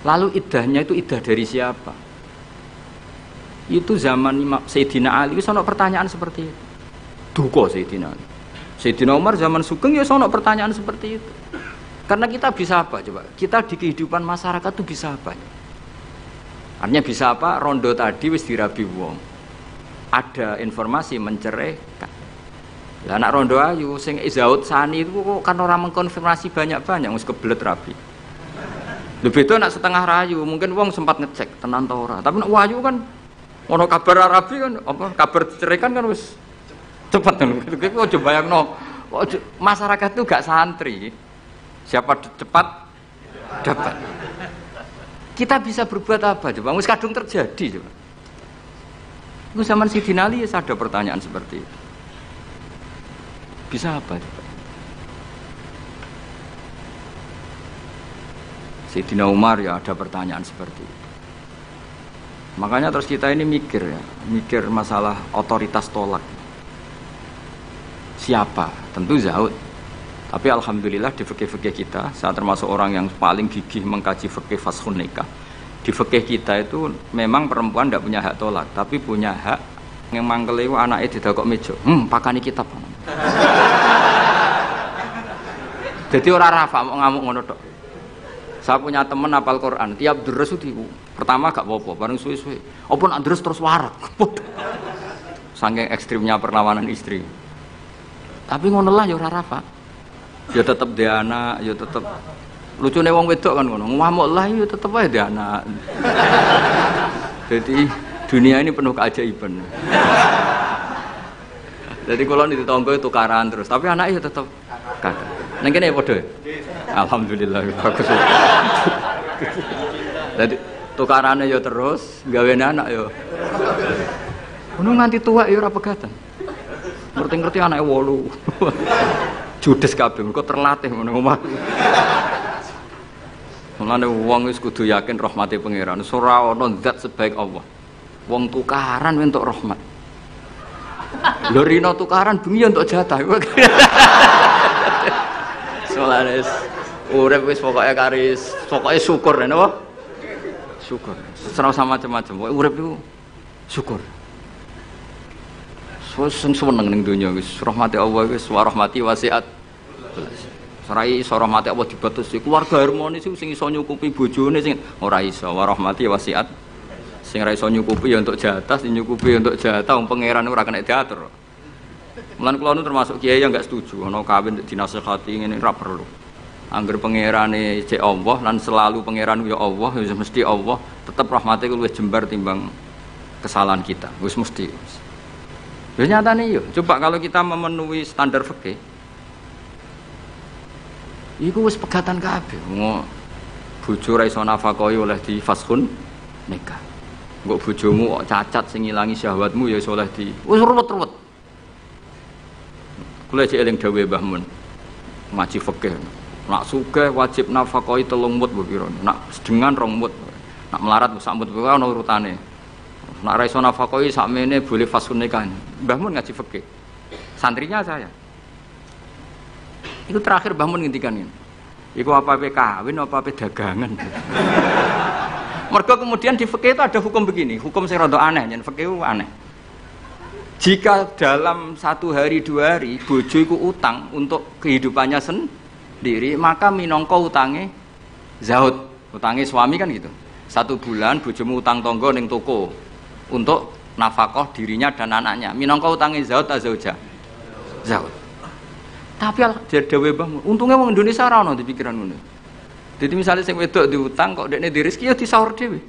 Lalu iddahnya itu iddah dari siapa? Itu zaman Sayyidina Ali itu ada pertanyaan seperti itu. Duka Sayyidina Ali. Sayyidina Umar zaman Sugeng ya ada pertanyaan seperti itu. Karena kita bisa apa coba? Kita di kehidupan masyarakat itu bisa apa? Artinya bisa apa? Rondo tadi wis dirabi wong. Ada informasi menceraikan. Lah anak rondo ayu sing Izaud Sani itu kok kan orang mengkonfirmasi banyak-banyak wis kebelet rabi. Lebih itu anak setengah rayu, mungkin wong sempat ngecek tenan ta ora. Tapi nek wayu kan ono kabar Arabi kan apa kabar ceraikan kan wis cepet kan. Kok coba bayangno masyarakat itu gak santri. Siapa cepat dapat. Kita bisa berbuat apa coba? Wis kadung terjadi coba. Itu zaman Sayyidina Ali ada pertanyaan seperti itu. Bisa apa coba? Sayyidina Umar ya ada pertanyaan seperti itu. Makanya terus kita ini mikir masalah otoritas tolak. Siapa? Tentu Zaud. Tapi alhamdulillah di fikih-fikih kita, saya termasuk orang yang paling gigih mengkaji fikih fashun nikah. Di fikih kita itu memang perempuan tidak punya hak tolak, tapi punya hak yang mangkelewu anaknya didakok meja. Pakani kitab. Jadi orang rafa mau ngamuk ngono tok. Saya punya teman hafal Quran, tiap deres itu pertama gak apa-apa, bareng suwe-suwe. Apa nak deres terus warak. Saking ekstrimnya perlawanan istri. Tapi ngono lah ya ora rafa. Ya tetep dia anak, ya tetep lucune wong wedok kan ngono. Ngamuk lah ya tetep ae dia anak. Jadi dunia ini penuh keajaiban. Jadi kalau di tonggo tukaran terus, tapi anaknya ya tetep kata. Neng kene padha. Alhamdulillah bagus. Jadi tukarannya ya terus, gawe anak ya. Ngono nganti tua ya ora pegatan. Ngerti-ngerti anake 8. Judes kabeh kok terlatih ngono omah. Mulane wong wis kudu yakin rahmate pangeran. Ora ana zat sebaik Allah. Wong tukaran entuk rahmat. Lho rino tukaran bengi entuk jatah. Solares urip wis pokoke karis, pokoke syukur napa? Syukur. Ora sama macam-macam. Pokoke urip iku syukur. Sing seneng ning donya wis rahmati Allah wis wa rahmati wasiat. Sarai iso rahmati Allah dibatasi keluarga harmonis sing iso nyukupi bojone sing ora iso wa rahmati wasiat. Sing ora iso nyukupi ya untuk jatah, sing nyukupi untuk jatah wong pangeran ora kena diatur. Mulane kula nu termasuk kiai yang enggak setuju ana kawin dinasihati ngene ora perlu. Angger pangerane cek Allah lan selalu pangeran ya Allah ya mesti Allah tetep rahmate luwih jembar timbang kesalahan kita. Wis mesti. Ya nyatane yo, coba kalau kita memenuhi standar fikih. Iku wis pegatan kabeh. Bojo ra iso nafakahi oleh di fashun nikah. Engko bojomu kok cacat sing ngilangi syahwatmu ya iso oleh di wis ruwet-ruwet. Kula cek eling dawuhe Mbah Mun. Ngaji fikih. Nak sugih wajib nafakahi 3 mut mbok kira. Nak sedengan 2 mut. Nak melarat sak mut kuwi ana urutane. Nak ra iso nafakahi sakmene boleh fashun nikah. Mbah Mun ngaji fikih. Santrinya saya. Itu terakhir Mbah Mun ngendikan ini. Iku apa-apa kawin apa-apa dagangan. Mergo kemudian di fikih itu ada hukum begini, hukum sing rada aneh, yen fikih aneh. Jika dalam 1 hari 2 hari bojo iku utang untuk kehidupannya sendiri, maka minangka utange zaud, utange suami kan gitu. 1 bulan bojomu utang tangga ning toko untuk nafkah dirinya dan anaknya. Minangka utange zaud ta zauja? Zaud. Tapi dhewe Mbah, untungnya wong Indonesia ora ono di pikiran ngono. Jadi misalnya sing wedok diutang kok dekne di rezeki ya disaur dhewe.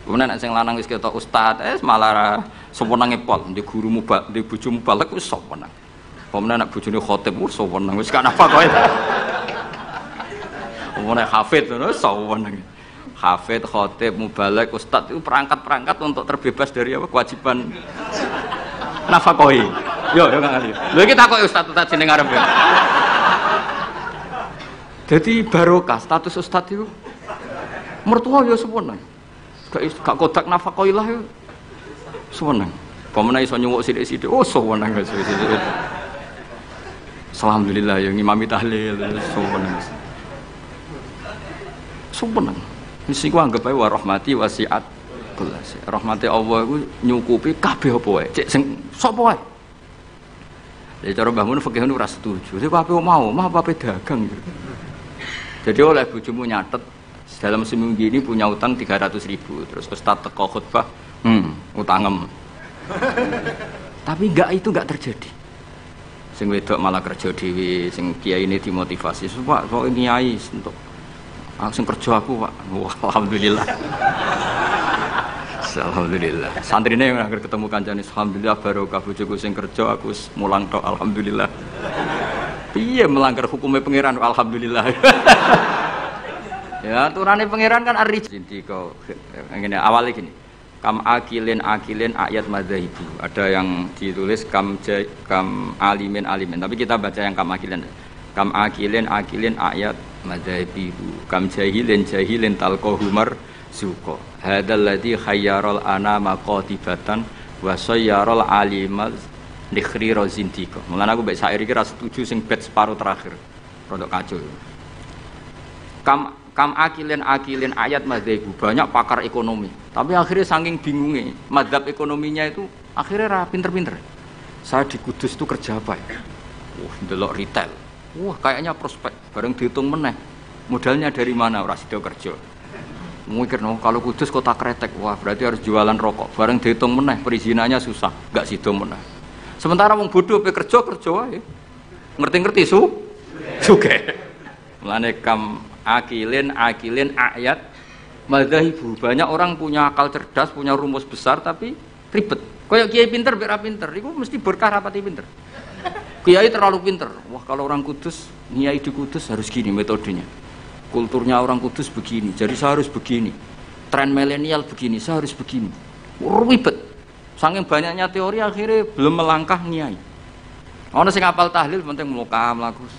Kemudian nek sing lanang wis ketok ustaz, malah sewenenge pol, di gurumu di bojomu balek wis sewenang. Kemudian nek bojone khotib wis sewenang, wis gak napa kowe. Kemudian hafid ngono sewenang. Hafid, khotib, mubalek, ustaz itu perangkat-perangkat untuk terbebas dari apa kewajiban nafkahi. Yo Kang Ali. Lha iki takoki ustaz jeneng arep ya. Jadi barokah status ustaz itu mertua ya sewenang. Gak kodak nafkahi lah ya. Sewenang. Pamane iso nyuwuk sithik-sithik. Oh sewenang guys. Alhamdulillah ya ngimami tahlil sewenang. Sewenang. Mesti ku anggap ae wa rahmati wasiat kelas. Rahmati Allah iku nyukupi kabeh apa wae. Cek sing sapa wae. Jadi cara Mbah Mun fikih ora setuju. Jadi apa mau apa dagang. Jadi oleh bojomu nyatet dalam seminggu ini punya utang 300.000. Terus ustaz teko khutbah, utangem. Tapi itu enggak terjadi. Sing wedok malah kerja dhewe, sing kiai ini dimotivasi. Pak, kok kiai untuk sing kerja aku, Pak. Wah, alhamdulillah. Alhamdulillah. Santrine yang akhir ketemu kancane alhamdulillah barokah bojoku sing kerja aku mulang tok alhamdulillah. Piye melanggar hukumnya pangeran alhamdulillah. Ya aturane pangeran kan ariji kok ngene awale gini. Kam akilin ayat madzhabi. Ada yang ditulis kam alimin tapi kita baca yang kam akilin. Kam akilin ayat madzhabi. Kam jahilin talqahumar suko hadzal ladzi khayyaral anama qatibatan wa sayyaral alimal nikhri rozindiko. Mulane aku mbek syair iki ra setuju sing bait separuh terakhir. Rodok kacau. Kam akilin ayat madzhabu, banyak pakar ekonomi. Tapi akhirnya saking bingungnya, madzhab ekonominya itu akhirnya ra pinter-pinter. Saya di Kudus itu kerja apa ya? Ndelok retail. Kayaknya prospek. Bareng dihitung meneh. Modalnya dari mana? Ora sida kerja. Mikir kalau Kudus kota kretek, berarti harus jualan rokok. Bareng dihitung meneh, perizinannya susah, enggak sida meneh. Sementara wong bodoh pe kerja wae. Ngerti-ngerti sugih. Mulane kam akilin ayat madzhabu. Banyak orang punya akal cerdas, punya rumus besar tapi ribet. Kayak kiai pinter biar pinter, itu mesti berkah rapati pinter. Kiai terlalu pinter. Kalau orang Kudus, kiai di Kudus harus gini metodenya. Kulturnya orang Kudus begini, jadi saya harus begini. Tren milenial begini, saya harus begini. Ribet. Saking banyaknya teori akhirnya belum melangkah kiai. Ono sing hafal tahlil penting mlokam lagus.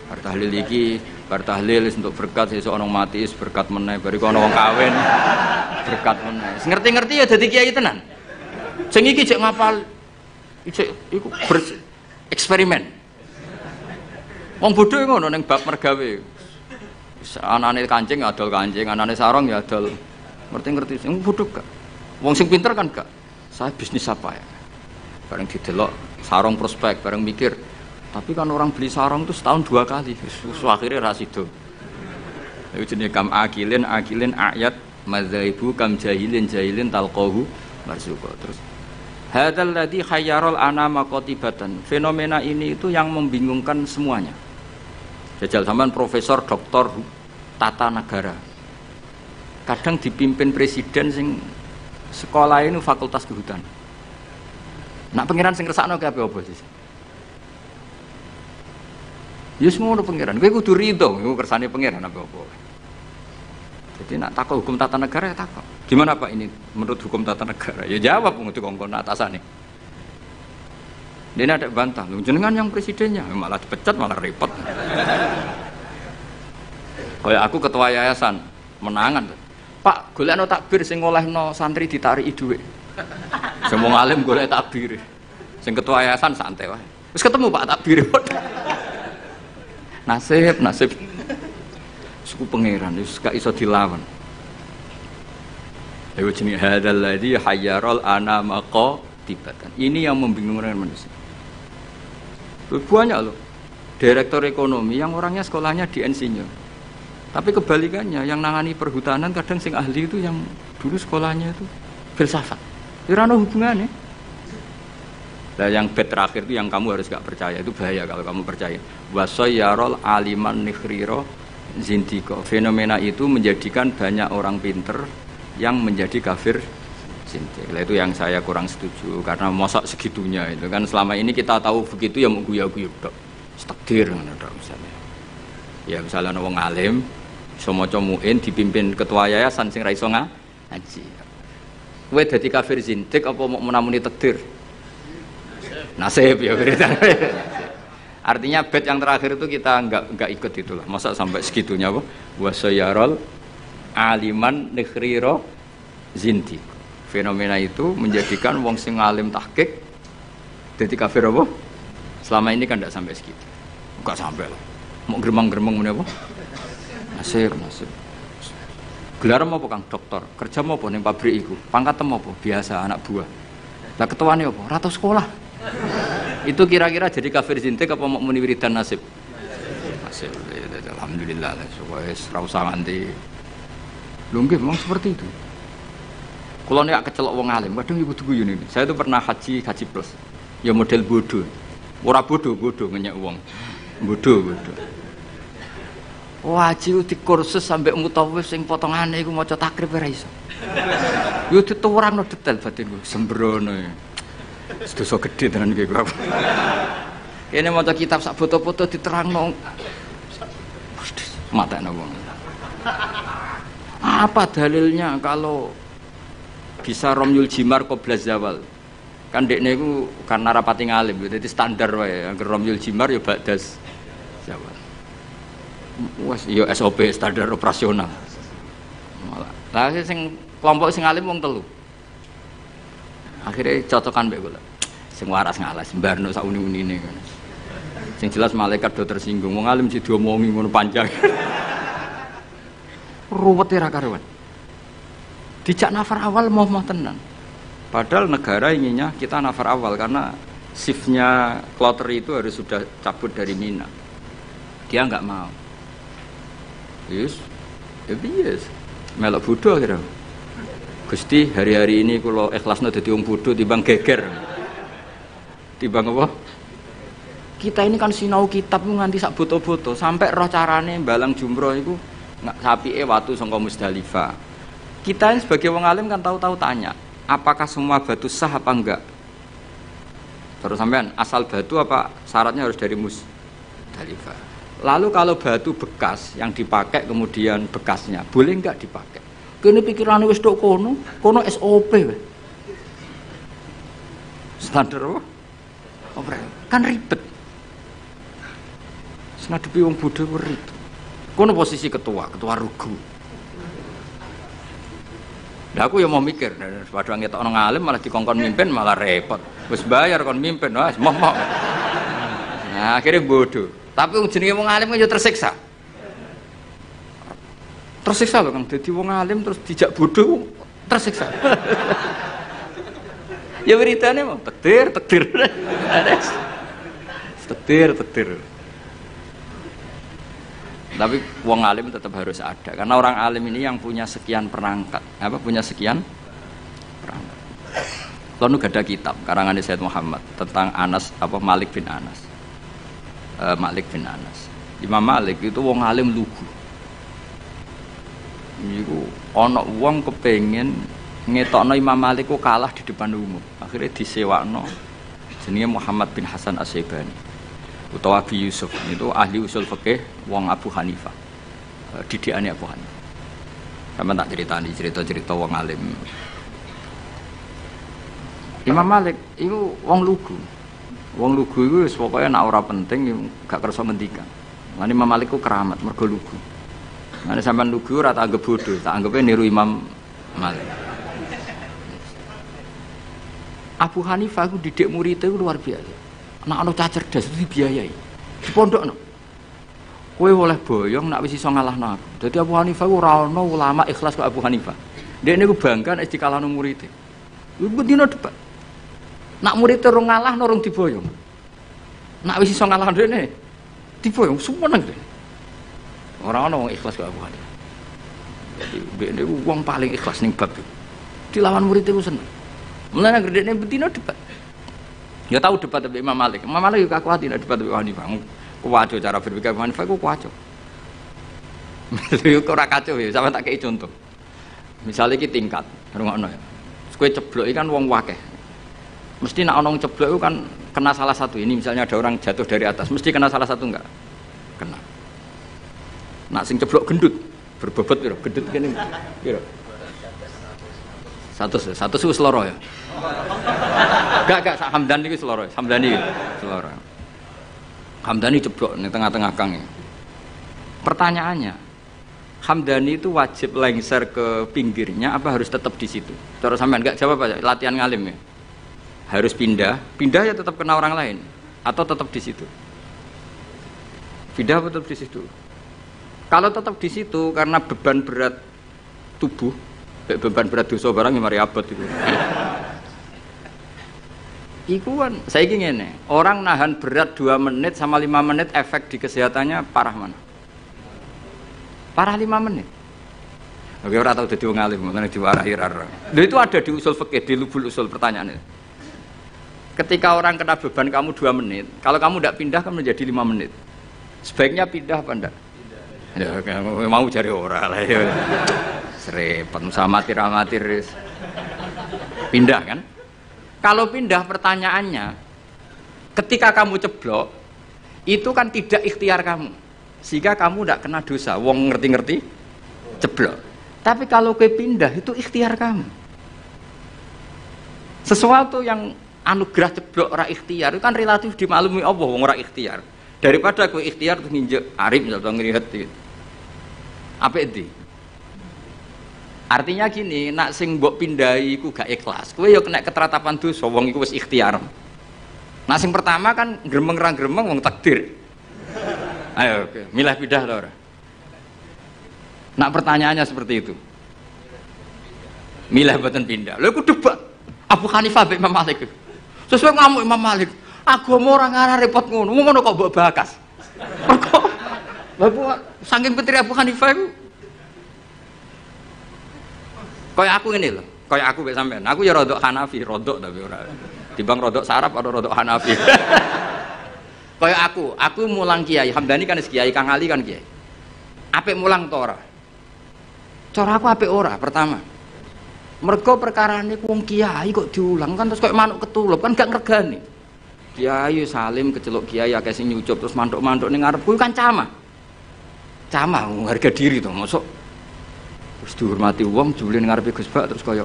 Bar tahlil iki, bar tahlil untuk berkat sesuk ana mati berkat meneh, bariku ana wong kawin berkat meneh. Sing ngerti-ngerti ya dadi kiai tenan. Sing iki jek ngapal iku eksperimen. Wong bodho ngono ning bab mergawe. Anane kancing adol kancing, anane sarong ya adol. Ngerti-ngerti sing bodho gak. Wong sing pinter kan gak. Saya bisnis apa ya? Bareng didelok sarong prospek, bareng mikir. Tapi kan orang beli sarong itu setahun 2 kali. Akhirnya rasido. Itu jenis kam akilin ayat madzhabu kam jahilin talqahu marzuqa. Terus hadzal ladzi khayyarul anama qatibatan. Fenomena ini itu yang membingungkan semuanya. Jajal sampean profesor doktor tata negara. Kadang dipimpin presiden sing sekolah ini fakultas kehutanan. Nak pengiran sing ngersakno ki apa sih? Ya semua ada pengiran, gue kudu ridho, gue kersane pengiran apa-apa. Jadi nak takut hukum tata negara ya takut. Gimana Pak ini menurut hukum tata negara? Ya jawab untuk kongkon atasannya. Dia ada bantah, jenengan yang presidennya malah dipecat malah repot. Kayak aku ketua yayasan menangan, Pak golekno takbir sing ngolehno santri ditariki dhuwit. Semua alim golek takbir, sing ketua yayasan santai wae. Terus ketemu Pak takbir. Nasib suku pangeran wis gak iso dilawan. Ayo jenenge hadzal ladzi hayyarul anama qatibatan. Ini yang membingungkan manusia. Banyak loh direktur ekonomi yang orangnya sekolahnya di insinyur. Tapi kebalikannya yang nangani perhutanan kadang sing ahli itu yang dulu sekolahnya itu filsafat. Ora ono hubungannya. Nah, yang bed terakhir itu yang kamu harus gak percaya, itu bahaya kalau kamu percaya. Wasoyarol aliman nikhriro zindiko. Fenomena itu menjadikan banyak orang pinter yang menjadi kafir zindik. Nah, itu yang saya kurang setuju karena mosok segitunya itu kan selama ini kita tahu begitu ya mau guyu-guyu tok. Takdir ngono misalnya. Ya misalnya wong alim iso maca muin dipimpin ketua yayasan sing ra iso ngaji. Kowe dadi kafir zindik apa mau menamuni takdir? Nasib ya beritanya. Artinya bed yang terakhir itu kita enggak ikut itulah. Masa sampai segitunya apa? Wasoyarol aliman nikhriro zinti. Fenomena itu menjadikan wong sing alim tahqiq dadi kafir apa? Selama ini kan enggak sampai segitu. Enggak sampai lah. Mau geremang-geremang meneh apa? Nasib. Gelar apa Kang dokter? Kerja apa ning pabrik iku? Pangkat apa? Biasa anak buah. Lah ketuane apa? Ratu sekolah. Itu kira-kira jadi kafir zindik apa mau muni wiridan nasib? Nasib. Alhamdulillah lah wis ra usah nganti. Lho nggih memang seperti itu. Kalau nek kecelok wong alim, kadang ibu tugu ini. Saya itu pernah haji plus. Ya model bodoh. Ora bodoh ngenyek wong. Bodoh. Haji di kursus sampai mutawif sing potongane iku maca takrib ora iso. Yo dituwurangno detail batinku sembrono. Sedoso gede tenan iki kok. Kene maca kitab sak foto-foto diterangno. Matane wong. Apa dalilnya kalau bisa romyul jimar qabla zawal? Kan dekne iku karena rapati ngalim, dadi standar wae. Angger romyul jimar ya ba'das zawal. Wes ya SOP standar operasional. Lah sing kelompok sing alim wong telu. Akhirnya cocokan mbek kula. sing waras ngalas mbarno sak uni-unine kan. Sing jelas malaikat do tersinggung, wong alim sing diomongi ngono panjang. Ruwet ra karuan. Dijak nafar awal mau tenan. Padahal negara inginnya kita nafar awal karena shiftnya kloter itu harus sudah cabut dari Mina. Dia nggak mau. Yes, yes. Melok bodoh kira. Gusti hari-hari ini kalau ikhlasnya jadi wong bodoh timbang geger. Timbang apa? Kita ini kan sinau kitab nganti sak boto-boto sampai roh carane balang jumroh itu sapike watu saka Musdalifah. Kita ini sebagai wong alim kan tahu-tahu tanya, apakah semua batu sah apa enggak? Terus sampean asal batu apa syaratnya harus dari Musdalifah? Lalu kalau batu bekas yang dipakai kemudian bekasnya boleh enggak dipakai? Kene pikirane wis tok kono SOP weh. Standar apa? Kan ribet. Ngadepi wong bodho ribet. Kono posisi ketua rugu. Lah aku ya mau mikir, padahal ngetokno ngalim malah dikongkon mimpin malah repot. Wis bayar kon mimpin, wis moh. Nah, akhirnya bodoh. Tapi wong jenenge wong alim ya tersiksa. Tersiksa loh Kang, dadi wong alim terus dijak bodoh tersiksa. Ya beritanya mau takdir. Takdir. Tapi wong alim tetap harus ada karena orang alim ini yang punya sekian perangkat. Punya sekian perangkat. Lalu ada kitab karangan Sayyid Muhammad tentang Malik bin Anas. Imam Malik itu wong alim lugu. Niku ana wong kepengin ngetokno Imam Malik ku kalah di depan umum. Akhirnya disewakno jenenge Muhammad bin Hasan As-Syaibani utawa Abi Yusuf. Itu ahli usul fikih wong Abu Hanifah. Didikane Abu Hanifah. Sama tak ceritani cerita-cerita wong alim. Imam Malik itu wong lugu. Wong lugu iku wis pokoke nek ora penting gak kersa ngendikan. Lan Imam Malik ku keramat mergo lugu. Nek sampean lugu ora tak anggap bodoh, tak anggape niru Imam Malik. Abu Hanifah ku didik murid itu luar biasa. Nek ana cah cerdas itu dibiayai. Di pondokno. Kowe oleh boyong nek wis iso ngalahno aku. Dadi Abu Hanifah ku ora ana ulama ikhlas kok Abu Hanifah. Dekne ku bangga nek dikalahno murid. Iku dina debat. Nak murid terus ngalahno rung diboyong. Nek wis iso ngalahno dekne diboyong sumeneng dekne. Ora ana wong ikhlas kok Abu Hanifah. Jadi dekne ku wong paling ikhlas ning bab iki. Dilawan murid iku seneng. Mulane gerdene betina debat. Ya tahu debat dengan Imam Malik. Imam Malik juga kuat tidak debat dengan Hanifah. Kuat cara berpikir Hanifah ku kuat. Itu ora kacau ya, sampe tak kei contoh. Misalnya iki tingkat, rungokno ya. Kowe ceblok iki kan wong wakeh. Mesti nek ana wong ceblok itu kan kena salah satu. Ini misalnya ada orang jatuh dari atas, mesti kena salah satu enggak? Kena. Nak sing ceblok gendut, berbobot piro? Gendut kene piro? Satu seloro ya. Gak Hamdani itu seloro. Hamdani jeblok di tengah-tengah kang. Pertanyaannya, Hamdani itu wajib lengser ke pinggirnya apa harus tetap di situ? Cara sampean enggak jawab aja, latihan ngalim ya. Harus pindah ya tetap kena orang lain atau tetap di situ? Pindah tetap di situ. Kalau tetap di situ karena beban berat tubuh, beban berat dosa barang yang mari abot itu. Iku kan saya ingin orang nahan berat 2 menit sama 5 menit efek di kesehatannya parah mana? Parah 5 menit. Oke, orang tahu jadi wong alim, mengenai diwarahi rara. Itu ada di usul fikih, di lubul usul pertanyaannya. Ketika orang kena beban kamu 2 menit, kalau kamu tidak pindah kan menjadi 5 menit. Sebaiknya pindah apa enggak? Ya, mau cari orang lah ya. Serempet sama amatir pindah kan? Kalau pindah pertanyaannya, ketika kamu ceblok itu kan tidak ikhtiar kamu, sehingga kamu tidak kena dosa. Wong ngerti-ngerti ceblok. Tapi kalau ke pindah itu ikhtiar kamu. Sesuatu yang anugerah ceblok ora ikhtiar itu kan relatif dimaklumi Allah wong ora ikhtiar. Daripada kowe ikhtiar terus nginjek arif atau ngrihet gitu. Apa itu? Artinya gini, nak sing mbok pindahi iku gak ikhlas. Kowe yo kena keteratapan dosa, wong iku wis ikhtiar. Nah sing pertama kan gremeng ra gremeng wong takdir. Ayo, oke. Milah pindah to ora? Nak pertanyaannya seperti itu. Milah mboten pindah. Lha iku debat Abu Hanifah mbek Imam Malik. Sesuai ngamuk Imam Malik. Agama ora ngarah repot ngono. Ngono kok mbok bakas. Mergo Bapak saking petri Abu Hanifah iku kaya aku ngene lho. Kaya aku mbek sampean. Aku ya rodok Hanafi, rodok tapi ora. Dibang rodok Sarap atau rodok Hanafi. Kaya aku mulang Kiai Hamdani kan kiai, Kang Ali kan kiai. Apik mulang to ora? Cara aku apik ora pertama. Mergo perkarane wong kiai kok diulang kan terus kok manuk ketulup kan gak ngregani. Kiai salim keceluk kiai akeh sing nyucup terus mantuk-mantuk ning ngarep kuwi kan camah. Camah harga diri to, mosok terus dihormati wong jebule ning ngarepe Gus Bak terus kaya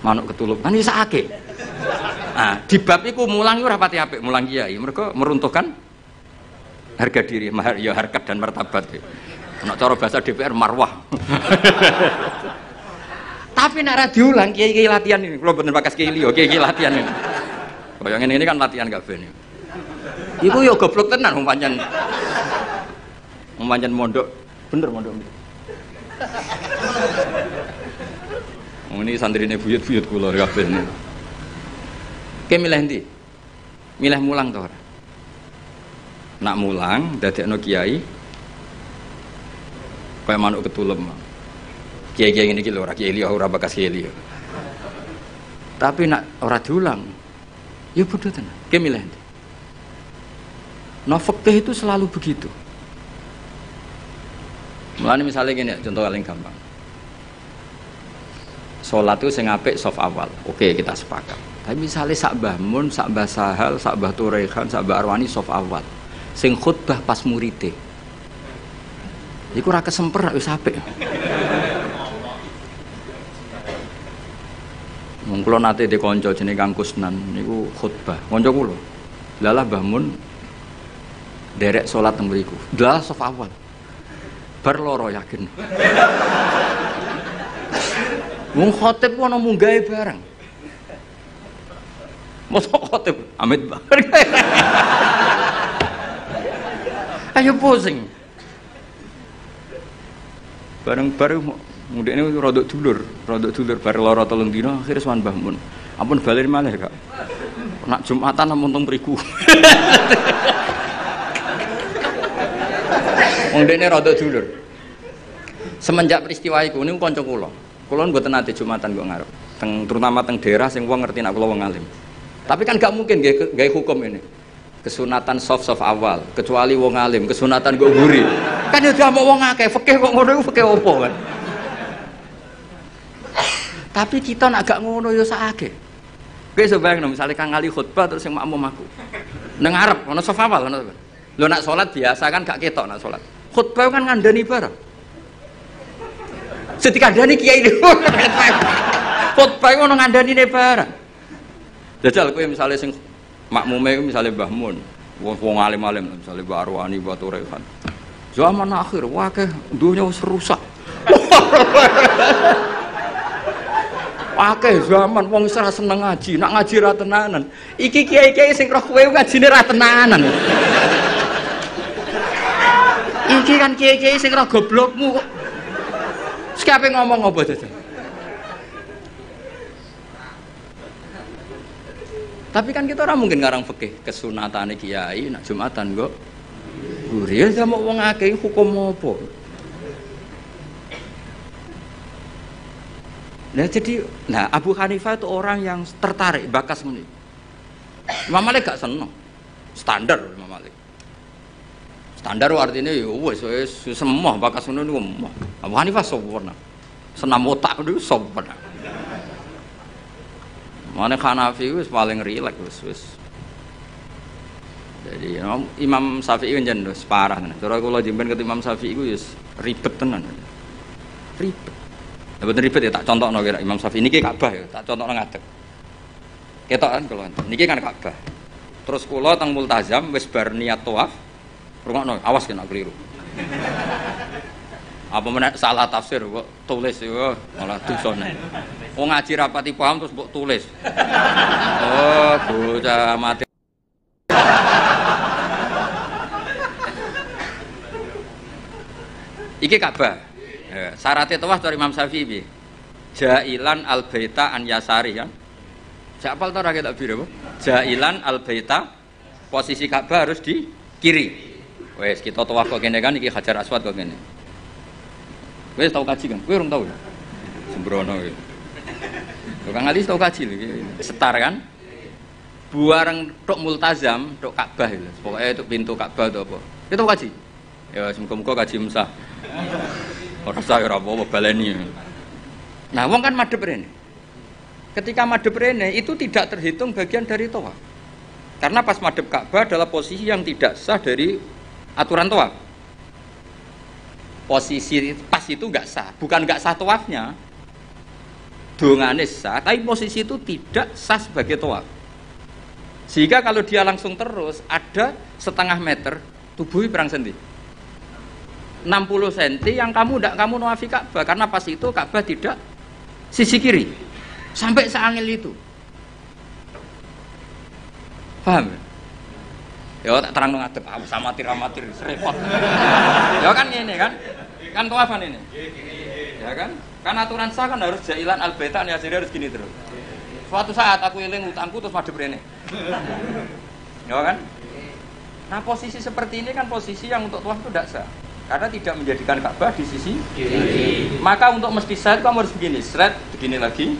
manuk ketulup kan iso akeh. Nah, di bab iku mulang ora pati apik mulang kiai, mergo meruntuhkan harga diri, ya harkat dan martabat. Nek cara bahasa DPR marwah. Tapi nek ra diulang kiai-kiai latihan ini, kula mboten bakas kiai liya, kiai latihan ini. Kaya ngene ini kan latihan kabeh niku. Iku ya goblok tenan wong pancen. Wong pancen mondok, bener mondok. Ini santrine buyut-buyut kula kabeh niku. Ke milih ndi? Milih mulang to ora? Nak mulang dadekno kiai kaya manuk ketulem. Kiai-kiai ngene iki lho ora kiai liya ora bakas kiai liya. Tapi nak ora diulang ya bodoh tenan. Ke milih ndi? Nah fikih itu selalu begitu. Mulane misalnya gini, contoh paling gampang. Salat itu sing apik saf awal. Oke, kita sepakat. Tapi misalnya sak Mbah Mun, sak Mbah Sahal, sak Mbah Turehan, sak Mbah Arwani saf awal. Sing khutbah pas murite. Iku ora kesemper wis apik. Wong kula nate de kanca jenenge Kang Kusnan niku khutbah. Kanca kula. Lalah Mbah Mun derek salat teng mriku. Lah saf awal. Bar loro yakin. Wong khotib ku ana munggahe bareng. Mosok khotib amit bareng. Ayo pusing. Bareng-bareng mudine rodok dulur bar loro 3 dina akhire sowan Mbah Mun. Ampun bali malih, Kak. Nak Jumatan ampun teng mriku. Wong dene rodok dulur. Semenjak peristiwa iku niku kanca kula. Kula mboten nate Jumatan kok ngarep. Terutama teng daerah sing wong ngerti nek kula wong alim. Tapi kan gak mungkin gawe hukum ini. Kesunatan soft awal, kecuali wong alim, kesunatan kok guri. Kan ya diamuk wong akeh, fikih kok ngono iku fikih opo kan. Tapi kita nak gak ngono ya sakake. Kowe iso bayangno misale Kang Ali khutbah terus sing makmum aku. Nang ngarep ana soft awal ngono. Lho nak salat biasa kan gak ketok nak salat. Khutbah kan ngandani bareng. Setikandani kiai niku. Khutbah ngono ngandanine bareng. Jajal kowe misale sing makmume misale Mbah Mun, wong alim-alim misale Mbah Arwani, Mbah Turehan. Zaman akhir wakeh dunya wis rusak. Akeh zaman wong wis ora seneng ngaji, nak ngaji ra tenanan. Iki kiai-kiai sing roh kowe ngajine ra tenanan. Iki kan kiai-kiai sing roh goblokmu kok. Sekape ngomong apa jajal? Tapi kan kita orang mungkin ngarang fikih kesunatane kiai nak Jumatan kok gurih ya mau wong akeh hukum apa. Nah jadi Abu Hanifah itu orang yang tertarik bakas muni. Imam Malik gak seneng. Standar Imam Malik. Standar artinya ya wis semua bakas ngono niku. Abu Hanifah sempurna. Senam otak niku sempurna. Mana Hanafi wis paling rileks wis. Jadi Imam Syafi'i kan jan parah tenan. Cara kula jemben ket Imam Syafi'i iku wis ribet tenan. Ribet. Mboten ribet ya tak contohno kira Imam Syafi'i niki Ka'bah ya, tak contohno ngadeg. Ketok kan kula. Niki kan Ka'bah. Terus kula teng Multazam wis bar niat tawaf. Rungokno, awas kena keliru. Apa menek salah tafsir kok tulis yo malah dosane. Wong ngaji rapati paham terus mbok tulis. Oh, bocah mati Iki Ka'bah. Syaratnya tawaf dari Imam Syafi'i piye? Jailan al-baita an yasari kan. Siapa tahu rakyat tak biru apa? Jailan al-baita posisi Ka'bah harus di kiri. Wes kita tawaf kok kene kan iki Hajar Aswad kok kene. Wes tau kaji kan? Kowe urung tau. Sembrono iki. Kang Ali tau kaji lho setar kan? Buareng tok multazam, tok Ka'bah lho. Pokoke itu pintu Ka'bah atau apa. Kita tau kaji. Ya semoga-moga kaji mesah. Ora usah ora apa baleni. Nah, wong kan madhep rene. Ketika madhep rene itu tidak terhitung bagian dari tawaf. Karena pas madhep Ka'bah adalah posisi yang tidak sah dari aturan tawaf. Posisi pas itu enggak sah, bukan enggak sah tawafnya. Dongane sah, tapi posisi itu tidak sah sebagai tawaf. Sehingga kalau dia langsung terus ada setengah meter tubuhnya perang sendi. 60 cm yang kamu nawafi Ka'bah karena pas itu Ka'bah tidak sisi kiri sampai seangil itu. Paham? Ya tak terang ngadep amatir repot. Ya kan ini kan tawafan ini. Ya kan? Kan aturan sah kan harus jailan al-baita ya harus gini terus. Suatu saat aku eling utangku terus madhep rene. Ya kan? Nah, posisi seperti ini kan posisi yang untuk tawaf itu tidak sah. Karena tidak menjadikan Ka'bah di sisi kiri. Maka untuk mesti sah kamu harus begini, straight, begini lagi.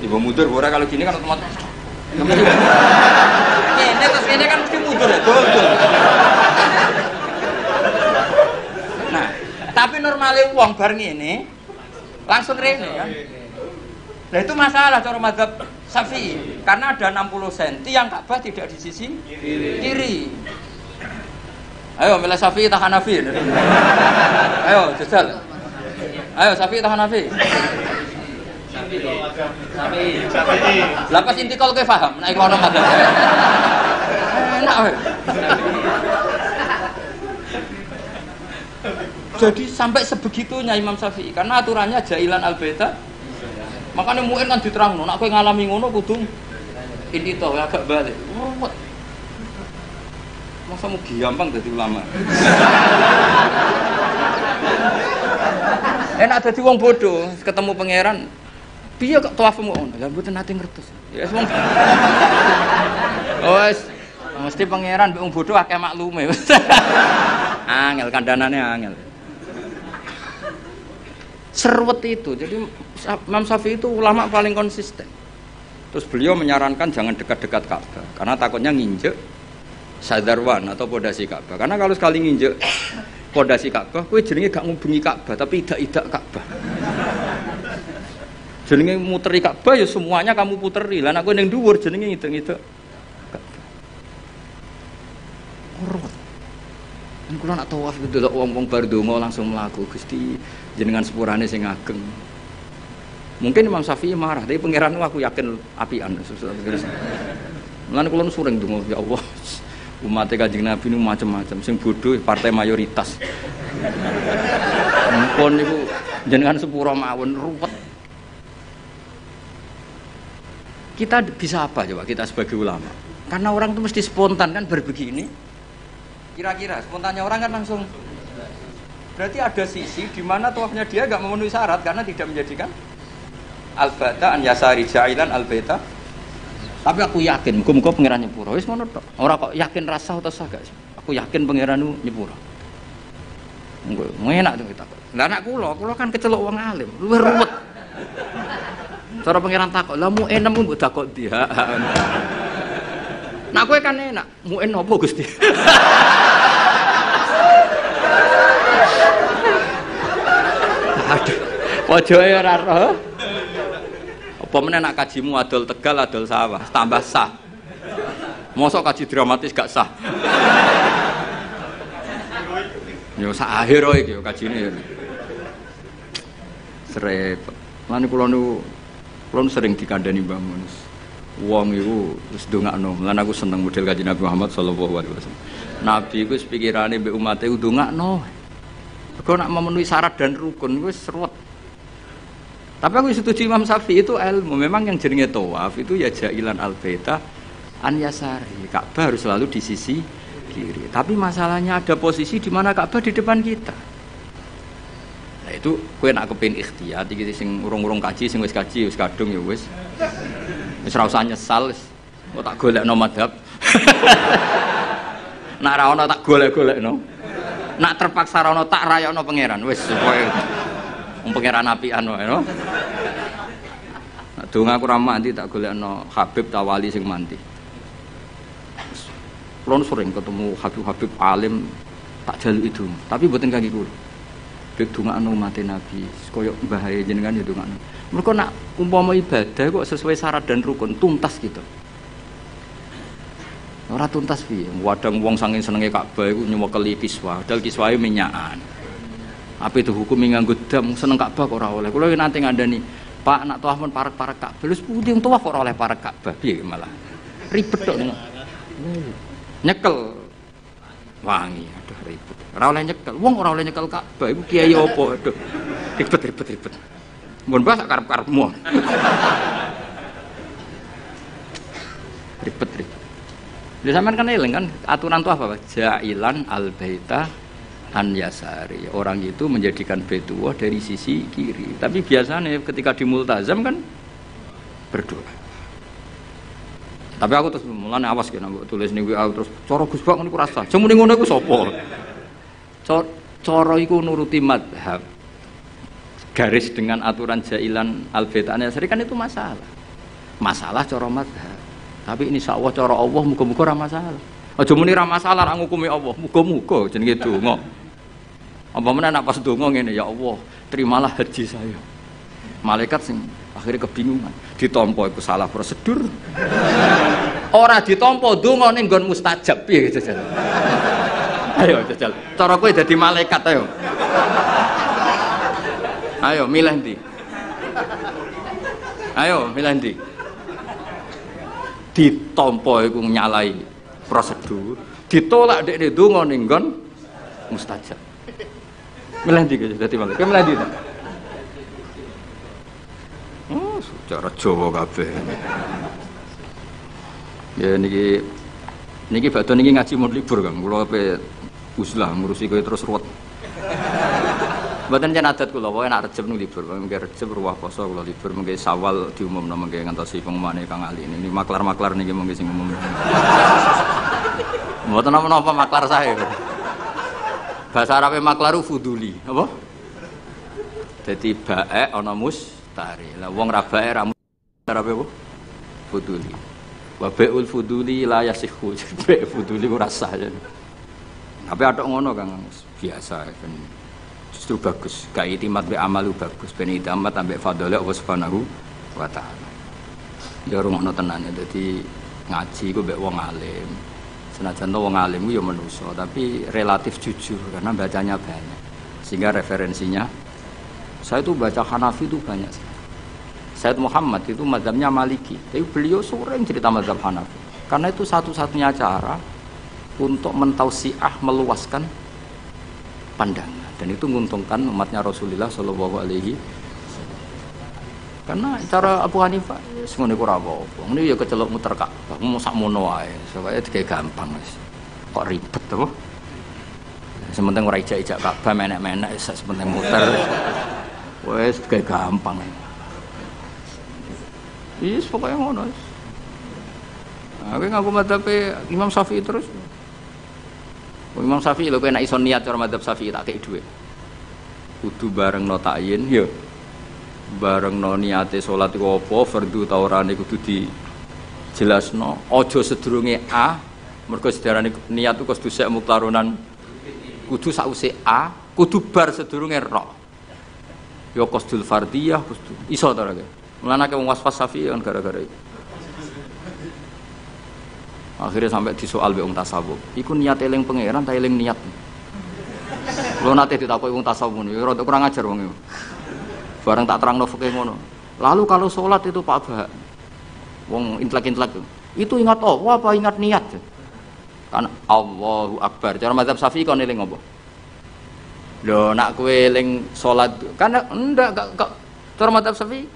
Ibu mundur, bora kalau gini kan otomatis. Ini terus ini kan mesti mundur ya, betul. Nah, tapi normalnya uang bareng ini langsung rene kan. Nah itu masalah cara mazhab Syafi'i karena ada 60 cm yang Ka'bah tidak di sisi kiri. Ayo milih Syafi'i tak Hanafi. Ayo jajal. Ayo Syafi'i tak Hanafi. Syafi'i. Lah pas intikal kowe paham nek ono mazhab. Enak wae. Jadi sampai sebegitunya Imam Syafi'i karena aturannya jailan al-baita. Makanya muin kan diterangno, nek kowe ngalami ngono kudu ini to agak balik. Ruwet. Masa mau gampang jadi ulama. Enak dadi wong bodoh, ketemu pangeran. Piye kok tawafmu ngono? Lah mboten nate ngertos. Ya wong. Wes, mesti pangeran mbek wong bodoh akeh maklume. Angel kandanane angel. Serwet itu. Jadi Imam Syafi'i itu ulama paling konsisten. Terus beliau menyarankan jangan dekat-dekat Ka'bah karena takutnya nginjek sadarwan atau pondasi Ka'bah. Karena kalau sekali nginjek pondasi Ka'bah, kowe jenenge gak ngubengi Ka'bah tapi idak-idak Ka'bah. Jenenge muteri Ka'bah ya semuanya kamu puteri. Lah nek kowe ning dhuwur jenenge ngidek-ngidek Ka'bah. Korot. Nek kula nak tawaf delok wong-wong bar donga langsung mlaku Gusti jenengan sepurane sing ageng. Mungkin Imam Syafi'i marah, tapi pangeran aku yakin apian. Mulane kula sering donga ya Allah. Umat Kanjeng Nabi niku macam-macam, sing bodoh partai mayoritas. Mumpun niku jenengan sepura mawon ruwet. Kita bisa apa coba kita sebagai ulama? Karena orang itu mesti spontan kan berbegini. Kira-kira spontannya orang kan langsung. Berarti ada sisi di mana tawafnya dia enggak memenuhi syarat karena tidak menjadikan al-baita an yasari jailan al-baita. Tapi aku yakin, muga-muga pangeran nyepuro. Wis ngono tok. Ora kok yakin rasa atau sah gak. Aku yakin pangeran nu nyepuro. Engko enak tuh kita. Lah anak kula kan kecelok wong alim, luwih ruwet. Cara pangeran takok, "Lah mu enem mbok takok dia." Nah kowe kan enak, mu en opo Gusti? Aduh. Pojoke ora roh. Apa meneh nak kajimu adol Tegal adol sawah tambah sah. Mosok kaji dramatis gak sah. Yo sak akhir iki yo kajine. Srepet. Lan kula nu sering dikandani Mbah Mun. Wong iku wis ndongakno. Lan aku seneng model Kanjeng Nabi Muhammad sallallahu alaihi wasallam. Nabi iku wis pikirane mbek umate ndongakno. Mergo nak memenuhi syarat dan rukun wis seruwet. Tapi aku setuju Imam Syafi'i itu ilmu. Memang yang jenenge tawaf itu ya jailan al-baita an yasari. Ka'bah harus selalu di sisi kiri. Tapi masalahnya ada posisi di mana Ka'bah di depan kita. Nah itu kowe nak kepengin ikhtiyat iki sing urung-urung kaji sing wis kaji wis kadung ya wis. Wis ora usah nyesal wis. Kok tak golekno madhab. Nak ra ono tak golek-golekno. Nak terpaksa ra ono tak rayakno pangeran. Wis pokoke wong pangeran apian wae no. Nak donga aku ra mandi tak golekno Habib Tawali sing mandi. Kulo sering ketemu Habib-habib alim tak jaluk itu, tapi mboten kangge kulo. Bek dongakno umat Nabi, koyo bahaya jenengan ya dongakno. Mergo nak umpama ibadah kok sesuai syarat dan rukun tuntas gitu. Ora tuntas piye? Wadang wong saking senenge Ka'bah iku nyemekeli kiswa, dal kiswae minyakan. Apa itu hukum nganggo dam seneng Ka'bah kok ora oleh. Kulo nanti ngandani, Pak nak tawaf men parek-parek Ka'bah. Lha pundi wong tawaf kok ora oleh parek Ka'bah piye malah. Ribet tok. Nyekel wangi, aduh ribet. Ora oleh nyekel, wong ora oleh nyekel Ka'bah iku kiai opo, aduh. Ribet. Mun bahas karep-karepmu. Ribet. Lha sampean kan eling kan aturan itu apa, Pak? Ja'ilan al-baita an yasari. Orang itu menjadikan Baitullah dari sisi kiri. Tapi biasanya ketika di multazam kan berdoa. Tapi aku terus mulane awas kena mbok tulis ning WA terus cara Gus Bak niku rasa. Sing muni ngono iku sapa? Cara iku nuruti mazhab. Garis dengan aturan Ja'ilan al-baita an yasari kan itu masalah. Masalah cara mazhab. Tapi ini insyaallah cara Allah muga-muga ora masalah. Aja muni ra masalah ra ngukumi Allah, muga-muga jenenge donga. Apa meneh nek pas donga ngene ya Allah, terimalah haji saya. Malaikat sing akhirnya kebingungan, ditampa iku salah prosedur. Ora ditampa donga ning nggon mustajab piye jajal. Ayo jajal. Cara kowe dadi malaikat ayo. Ayo milih ndi? Ayo milih ndi? Ditampa iku nyalai prosedur, ditolak dekne donga ning nggon mustajab. Milih ndi dadi malaikat? Milih ndi? Oh, secara Jawa kabeh. Ya niki badhe niki ngaji mun libur Kang. Kula ape uzlah ngurusi kowe terus ruwet. Mboten jan adat kula wae nek Rejeb nu libur, mengke Rejeb ruwah poso kula libur, mengke Sawal diumumno mengke ngantosi pengumumane Kang Ali. Ini maklar-maklar niki mengke sing umum. Mboten napa-napa maklar saya. Bahasa Arabe maklaru fuduli, apa? Dadi bae ana mustari. Lah wong ra bae ra Arabe apa? Fuduli. Wa bai'ul fuduli la yasihhu. Bae fuduli ora sah. Tapi atok ngono Kang, biasa kan. Justru bagus, gak itimat be amalu bagus, ben itimat ambek fadhole Allah Subhanahu wa taala. Ya rumono tenan dadi ngaji ku mbek wong alim. Senajan to wong alim ku ya manusa, tapi relatif jujur karena bacanya banyak. Sehingga referensinya saya itu baca Hanafi itu banyak sekali. Sayyid Muhammad itu mazhabnya Maliki, tapi beliau sering cerita mazhab Hanafi. Karena itu satu-satunya cara untuk mentausiah meluaskan pandangan. Dan itu menguntungkan umatnya Rasulullah Shallallahu Alaihi Wasallam. Karena cara Abu Hanifah semuanya kurang apa-apa. Ini ya kecelok muter Ka'bah, mau sak mono wae, supaya kayak gampang wis. Kok ribet apa? Sementing ora ijak-ijak Ka'bah menek-menek, sementing muter. Wes kayak gampang. Iya, pokoknya ngono. Aku ngaku madhabe Imam Syafi'i terus. Imam Syafi'i lho kowe nek iso niat cara madzhab Syafi'i tak kei dhuwit. Kudu barengno takyin ya. Barengno niate salat iku apa, fardhu ta orane kudu dijelasno. Aja sedurunge A, mergo sedarane niat iku kudu sek muktaronan. Kudu sause A, kudu bar sedurunge Ra. Ya qasdul fardhiyah kudu. Iso ta ora? Mulane wong waswas Syafi'i kan gara-gara itu. Akhirnya sampai disoal be wong tasawuf. Iku niat eling pangeran ta eling niat. Lho nate ditakoki wong tasawuf niku rada kurang ajar wong iku. Bareng tak terangno fikih ngono. Lalu kalau sholat itu Pak Bah. Wong intelek-intelek itu ingat Allah apa ingat niat? Kan Allahu Akbar. Cara mazhab Syafi'i kon eling apa? Lho nak kowe eling sholat kan enggak cara mazhab Syafi'i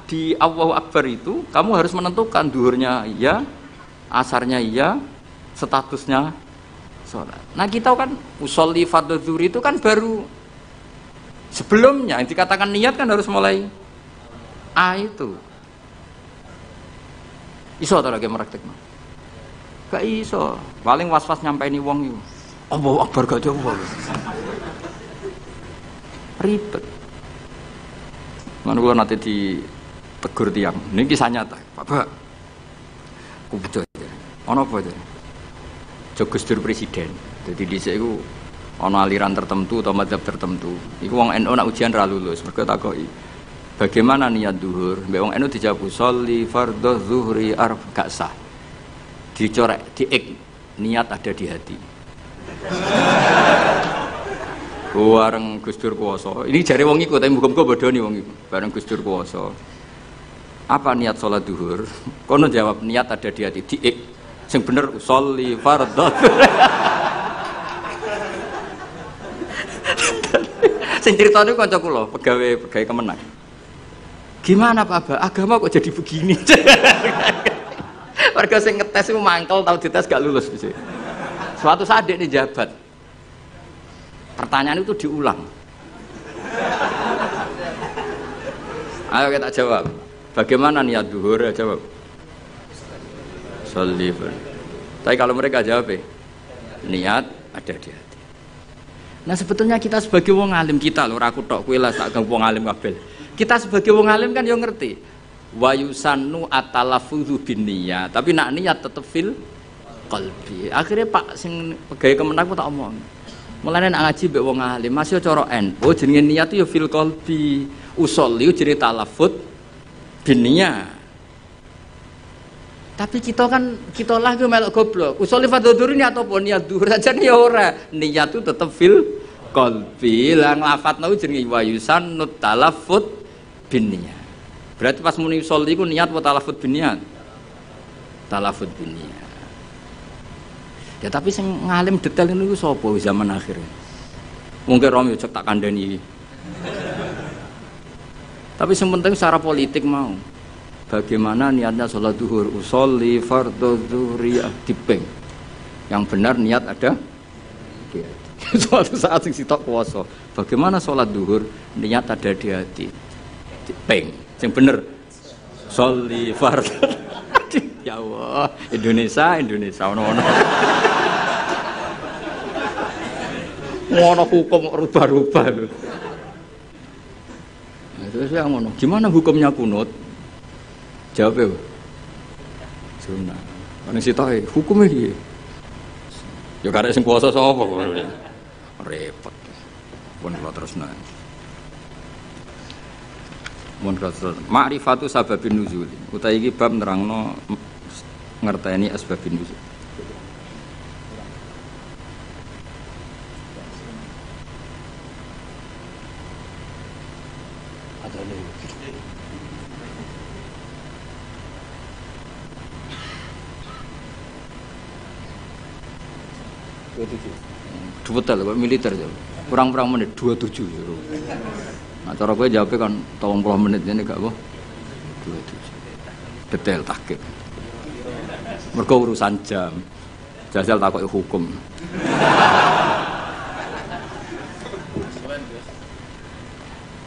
di Allahu Akbar itu kamu harus menentukan duhurnya iya, asarnya iya, statusnya sholat. Nah kita kan usolli fardhu zuhur itu kan baru Sebelumnya yang dikatakan niat kan harus mulai A itu. Iso atau lagi meraktek? Gak iso. Paling was-was nyampaini wong itu. Allahu Akbar gak jauh. Ribet. Mana gua nanti ditegur tiang. Ini kisah nyata. Bapak, aku betul. Ono apa itu? Gus Dur presiden. Jadi di situ ono aliran tertentu atau mazhab tertentu. Iku wong NU nak ujian ra lulus. Mergo takoki, bagaimana niat zuhur? Mbek wong NU dijawab sholli fardhu zuhri gak sah. Dicorek, diik niat ada di hati. Bareng Gus Dur kuwasa. Ini jare wong iku tapi muga-muga bodoni wong iku. Bareng Gus Dur kuwasa. Apa niat sholat zuhur? Kono jawab niat ada di hati. Diik sing bener sholli fardhu. Sing critane kanca kula, pegawai Kemenang. Gimana Pak Abah? Agama kok jadi begini? Warga sing ngetes itu mangkel tau dites gak lulus gitu. Suatu saat dia jabat. Pertanyaan itu diulang. Ayo kita jawab. Bagaimana niat zuhur? Jawab. Sholli. Tapi kalau mereka jawab niat ada di hati. Nah sebetulnya kita sebagai wong alim kita loh, aku tok kowe lah sak wong alim kabeh. Kita sebagai wong alim kan yo ngerti. Wa yusannu at-talaffuzu binniyat, tapi nak niat tetep fil qalbi. Akhirnya Pak sing pegawai Kemenang tak omong. Mulane nak ngaji mbek wong alim, masih cara NU jenenge niat yo fil qalbi. Usolli jenenge talaffuz binniyat. Tapi kita lah itu melok goblok. Usolli fardhu niat apa niat dhuhur saja ya ora. Niat itu tetep fil qalbi. Lah nglafatno jenenge wa yusannu talaffuz binniyat. Berarti pas muni usolli iku niat apa talaffuz binniyat? Talaffuz binniyat. Ya tapi sing ngalim detail niku sapa zaman akhir. Mungkin Romi cek tak kandhani. Tapi yang penting secara politik mau. Bagaimana niatnya sholat zuhur? Usolli fardhu zuhri dipeng. Yang benar niat ada. Suatu saat sing sitok kuwasa. Bagaimana sholat zuhur? Niat ada di hati. Dipeng. Yang benar sholli fardhu. Ya Allah, Indonesia ono-ono. Ngono hukum rubah-rubah lho. Nah, terus yang ngono. Gimana hukumnya kunut? Jawab ya, sunnah. Karena si tahu hukumnya dia. Ya karena sing puasa sapa kok repot. Pun kalau terus nang. Mun terus. Ma'rifatu sababin nuzul. Utawi iki bab nerangno ngerteni asbabin nuzul. Betul kok militer jauh. Kurang-kurang menit 27. Nah cara gue jawabnya kan 30 menit ini gak apa 27. Detail takik. Mergo urusan jam. Jajal takoki hukum.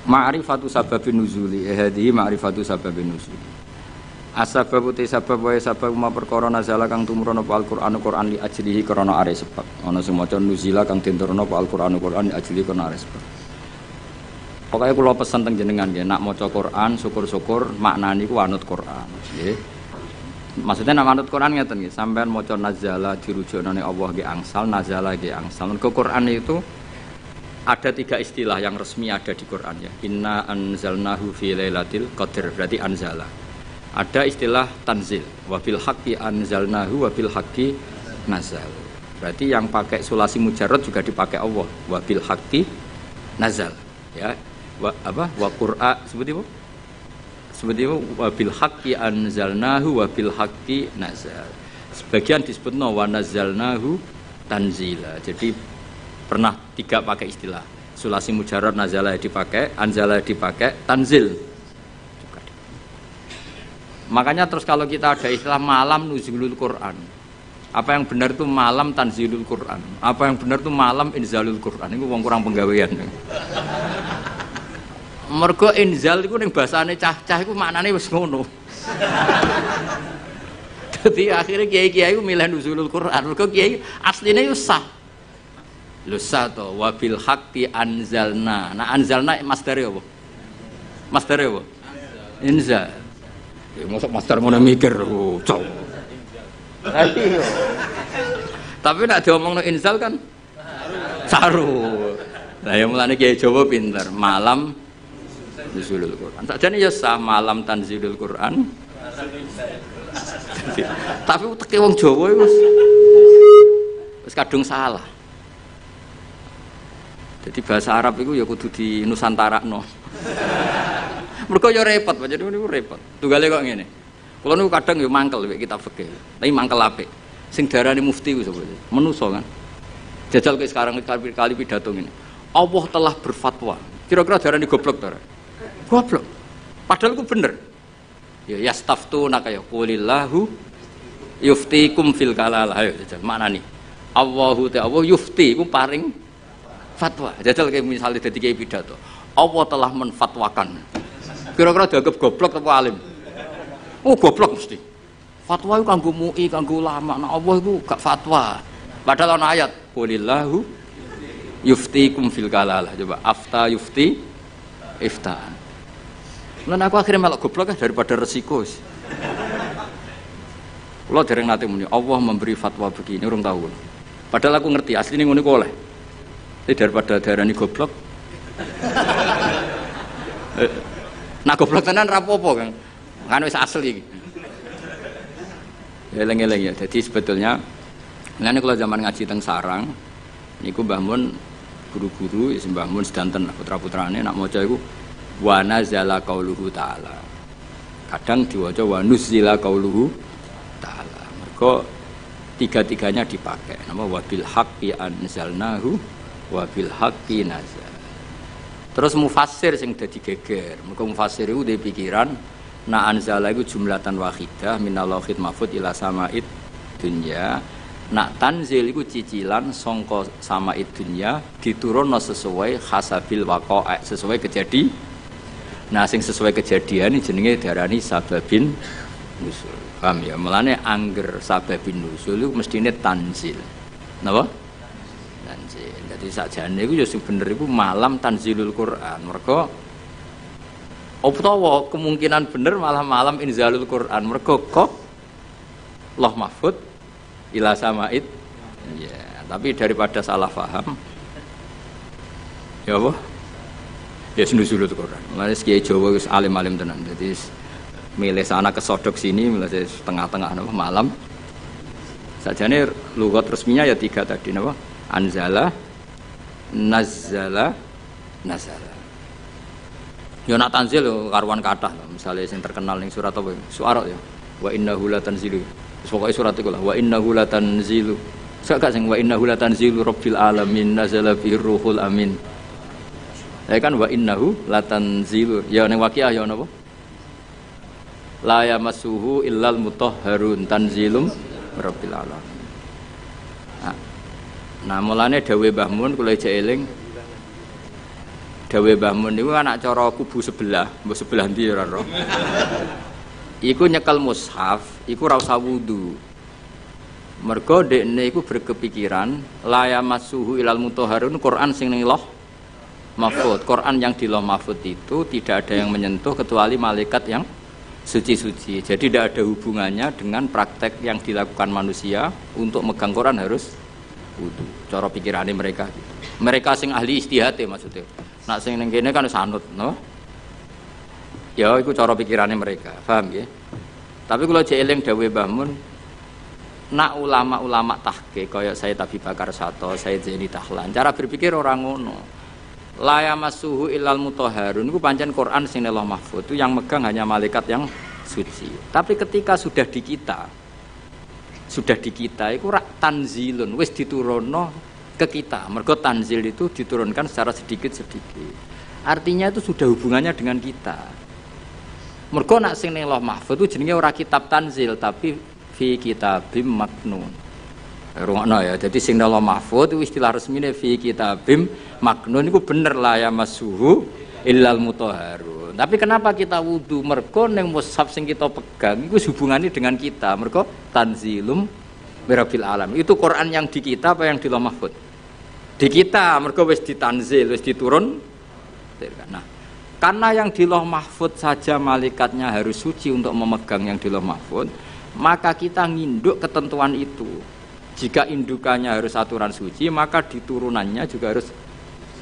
Ma'rifatu sababin nuzuli. Hadhihi ma'rifatu sababin nuzuli. Asbab uti sabab wae sabab ma perkara nazala kang tumurun apa Al-Qur'an Qur'an li ajlihi krana are sebab. Ana sing maca nuzila kang tinturna apa Al-Qur'an Qur'an li ajlihi krana are sebab. Pokoke kula pesen teng jenengan nggih, nak maca Qur'an syukur-syukur maknane iku anut Qur'an, nggih. Maksudnya nak anut Qur'an ngeten nggih, sampean maca nazala dirujukane Allah nggih angsal, nazala nggih angsal. Mergo Qur'an itu ada 3 istilah yang resmi ada di Qur'an ya. Inna anzalnahu fi lailatul qadr, berarti anzala. Ada istilah tanzil, wabil haqqi anzalnahu wabil haqqi nazal. Berarti yang pakai sulasi mujarrad juga dipakai Allah, wabil haqqi nazal. Ya, wa qur'a seperti apa? Seperti itu wabil haqqi anzalnahu wabil haqqi nazal. Sebagian disebutno wa nazzalnahu tanzila. Jadi pernah 3 pakai istilah. Sulasi mujarrad nazala dipakai, anzala dipakai, tanzil. Makanya terus kalau kita ada istilah malam nuzulul Quran, apa yang benar itu malam tanzilul Quran, apa yang benar itu malam inzalul Quran. Ini kurang penggawean. Mergo inzal iku ning basane cah-cah iku maknane wis ngono. Dadi akhirnya kiai-kiai ku milih nuzulul Quran. Mergo kiai asline yo sah. Lho sah to wa bil haqqi anzalna. Nah anzalna masdare apa? Masdare apa? Inzal. Ya mosok master ngono mikir, cok. Tapi nek diomongno inzal kan saru. Lah ya mulane kiai Jawa pinter, malam nuzulul Quran. Sakjane ya sah malam tanzilul Quran. Tapi teke wong Jawa iku wis kadung salah. Jadi bahasa Arab itu ya kudu di Nusantarakno. Mergo ya repot, pancen niku repot. Tunggale kok ngene. Kula niku kadang ya mangkel mek kitab fikih. Tapi mangkel apik. Sing darani mufti ku sapa? Menusa kan. Jajal ke sekarang kali pidato ngene. Allah telah berfatwa. Kira-kira darani goblok ta? Goblok. Padahal ku bener. Ya yastaftuna kaya qulillahu yuftikum fil kalalah. Ayo jajal maknani. Allahu ta'ala yufti ku paring fatwa. Jajal kayak misalnya dadi kiai pidato. Allah telah menfatwakan. Kira-kira dianggap goblok apa alim? Oh goblok mesti. Fatwa itu kanggo MUI, kanggo ulama. Nah Allah itu gak fatwa. Padahal ana ayat qulillahu yuftikum fil kalalah. Coba afta yufti iftaan. Lan aku akhirnya melok goblok daripada resiko. Kula dereng nate muni Allah memberi fatwa begini urung tahu. Padahal aku ngerti asline ngono iku oleh. Tapi daripada darani goblok. Nah goblok tenan ra apa-apa, Kang. Kan wis asli iki. Eleng-eleng ya. Jadi sebetulnya ngene kula zaman ngaji teng Sarang niku Mbah Mun guru-guru ya Mbah Mun sedanten putra-putrane nak maca iku wa nazala qauluhu ta'ala. Kadang diwaca wa nuzila qauluhu ta'ala. Mergo tiga-tiganya dipakai. Nama wa bil haqqi anzalnahu wa bil haqqi nazal. Terus mufassir sing dadi geger. Mergo mufassir iku duwe pikiran na anzala iku jumlatan wahidah minallahil mahfuz ila sama'id dunya. Nak tanzil iku cicilan sangka sama'id dunya diturunno sesuai hasabil waqa'a, sesuai kejadian. Nah sing sesuai kejadian ini jenenge diarani sababin nusul. Paham ya? Mulane angger sababin nusul iku mestine tanzil. Napa? Tanzil. Jadi sakjane iku ya sing bener iku malam tanzilul Quran. Mergo utawa kemungkinan bener malah malam inzalul Quran. Mergo kok Allah mahfud ila sama'id. Ya, tapi daripada salah paham ya apa? Ya nuzulul Quran. Mulane kiai Jawa wis alim-alim tenan. Jadi milih sana kesodok sini, milih tengah-tengah napa malam. Sajane lugat resminya ya tiga tadi napa? Anzala, nazzala, nazala. Ya nak tanzil karuan kathah lho. Misale sing terkenal ning surat apa? Syu'ara ya. Wa innahu latanzilu. Pokoke surat iku lah wa innahu latanzilu. Sak sing wa innahu latanzilu rabbil alamin nazala bihi ruhul amin. Ya kan wa innahu latanzilu. Ya ning Waqiah ya napa? La yamassuhu illal mutahharun tanzilum rabbil alamin. Nah mulane dawuh Mbah Mun kula ijek eling. Dawuh Mbah Mun niku anak cara kubu sebelah, mbok sebelah ndi ora ro. Iku nyekel mushaf, iku ora usah wudu. Mergo dekne iku berkepikiran la yamassuhu illal mutahharun Quran sing ning loh mahfud. Quran yang di loh mahfud itu tidak ada yang menyentuh kecuali malaikat yang suci-suci. Jadi tidak ada hubungannya dengan praktek yang dilakukan manusia untuk megang Quran harus wudu. Cara pikirannya mereka. Mereka sing ahli ijtihad maksudnya. Nak sing ning kene kan sanut, no? Ya iku cara pikirannya mereka. Paham ya? Tapi kalau jeeling dawuh Mbah Mun, nak ulama-ulama tahqiq kaya Sayyid Abi Bakar Sato, Sayyid Zaini Tahlan, cara berpikir orang ngono. La yamassuhu illal mutahharun iku pancen Quran sing Allah mahfuz itu yang megang hanya malaikat yang suci. Tapi ketika sudah di kita iku rak tanzilun wis diturunno ke kita. Mergo tanzil itu diturunkan secara sedikit-sedikit. Artinya itu sudah hubungannya dengan kita. Mergo nak sing ning Allah mahfuz itu jenenge ora kitab tanzil tapi fi kitabim maknun. Rungokno ya. Jadi sing Allah mahfuz itu istilah resmine fi kitabim maknun iku bener la yamassuhu illal mutahharun. Tapi kenapa kita wudu? Mergo ning mushaf sing kita pegang iku hubungannya dengan kita. Mergo tanzilum mirabbil alam. Itu Quran yang di kita apa yang di Lauh Mahfuz? Di kita, mergo wis ditanzil, wis diturun. Nah, karena yang di Lauh Mahfuz saja malaikatnya harus suci untuk memegang yang di Lauh Mahfuz, maka kita nginduk ketentuan itu. Jika indukannya harus aturan suci, maka diturunannya juga harus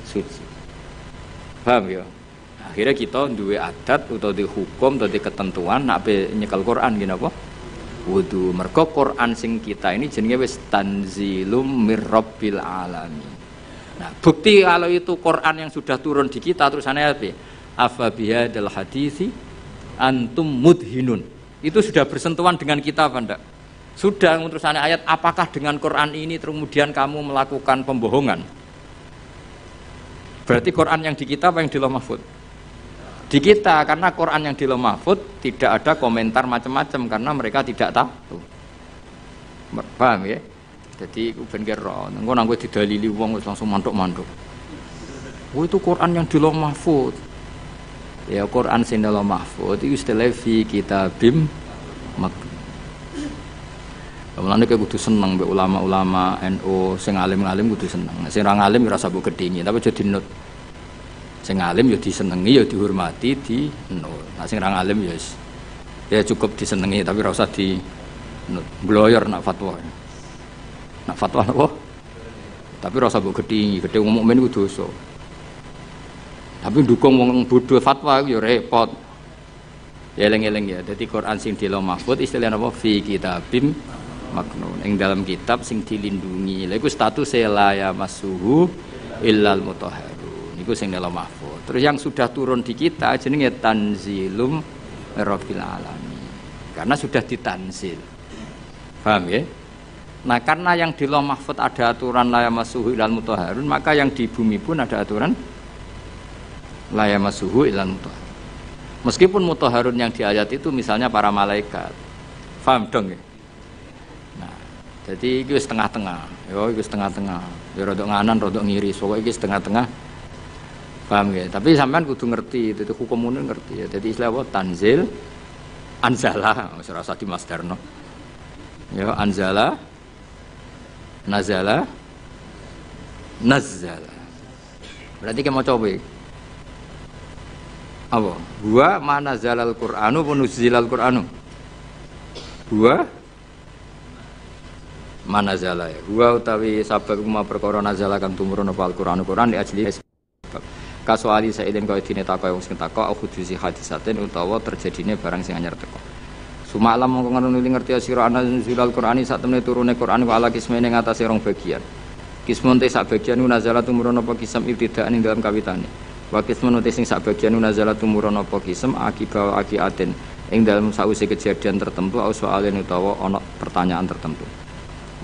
suci. Paham ya? Akhirnya kita duwe adat atau di hukum atau di ketentuan nak nyekel Quran gini apa? Wudu. Mergo Quran sing kita ini jenenge wis tanzilum mirabbil alamin. Nah, bukti kalau itu Quran yang sudah turun di kita terusannya apa? Afa bihadzal hadisi antum mudhinun. Itu sudah bersentuhan dengan kita apa enggak? Sudah terusannya ayat, apakah dengan Quran ini kemudian kamu melakukan pembohongan? Berarti Quran yang di kita apa yang di Lauh Mahfuz? Di kita, karena Quran yang di Lauh Mahfuz tidak ada komentar macam-macam karena mereka tidak tahu. Paham ya? Jadi ben kira engko nang kowe didalili wong wis langsung mantuk-mantuk. Oh itu Quran yang di Lauh Mahfuz. Ya Quran sing di Lauh Mahfuz itu istilah fi kitabim maknun. Mulane kowe kudu seneng mbek ulama-ulama NU sing alim-alim kudu seneng. Sing ora alim ora usah mbok gedhingi, tapi aja dinut. Sing alim ya disenengi, ya dihormati, dinut. Nah sing ora alim ya cukup disenengi tapi ora usah dinut. Bloyor nak fatwa. Nak fatwa apa? Tapi ora usah mbok gedhingi, gedhe wong mukmin iku dosa. Tapi dukung wong bodho fatwa ya repot. Ya eling-eling ya. Dadi Quran sing di Lauh Mahfuz istilahnya apa? Fi kitabim maknun. Ing dalam kitab sing dilindungi. Lha iku statuse la ya masuhu illal mutahharun. Iku sing Lauh Mahfuz. Terus yang sudah turun di kita jenenge tanzilum rabbil alamin. Karena sudah ditanzil. Paham ya? Nah, karena yang di Lauh Mahfuz ada aturan la ya masuhu illal mutahharun, maka yang di bumi pun ada aturan la ya masuhu illal mutahharun. Meskipun mutahharun yang di ayat itu misalnya para malaikat. Paham dong ya? Nah, jadi itu setengah-tengah. Ya, itu setengah-tengah. Ya rodok nganan, rodok ngiri. Pokoknya itu setengah-tengah. Paham ya? Tapi sampean kudu ngerti, itu hukum umum ngerti ya. Jadi istilah apa? Tanzil, anzala, wis rasa di masdarno. Ya, anzala, nazala, nazzala. Berarti kita mau coba. Apa? Gua mana zalal Qur'anu punuzilal Qur'anu. Gua mana zala ya. Gua utawi sabab kuma perkara nazala kang tumurun apa Al-Qur'anu Qur'an di ajli sebab. Kasuali saiden kaya dene takok wong sing takok aku dusi hadisaten utawa terjadine barang sing anyar teko. Sumalam mongko ngono ngerti sira ana zilal Qur'ani sak temene turune Qur'an wa ala kismene ngatasé rong bagian. Kismun te sak bagian nazala tumurun apa kisam ibtidaan ing dalam kawitane. Wakis menutis sing sak bagian nazala tumurun apa kisem akibat akiaten ing dalam sause kejadian tertentu au soalen utawa ana pertanyaan tertentu.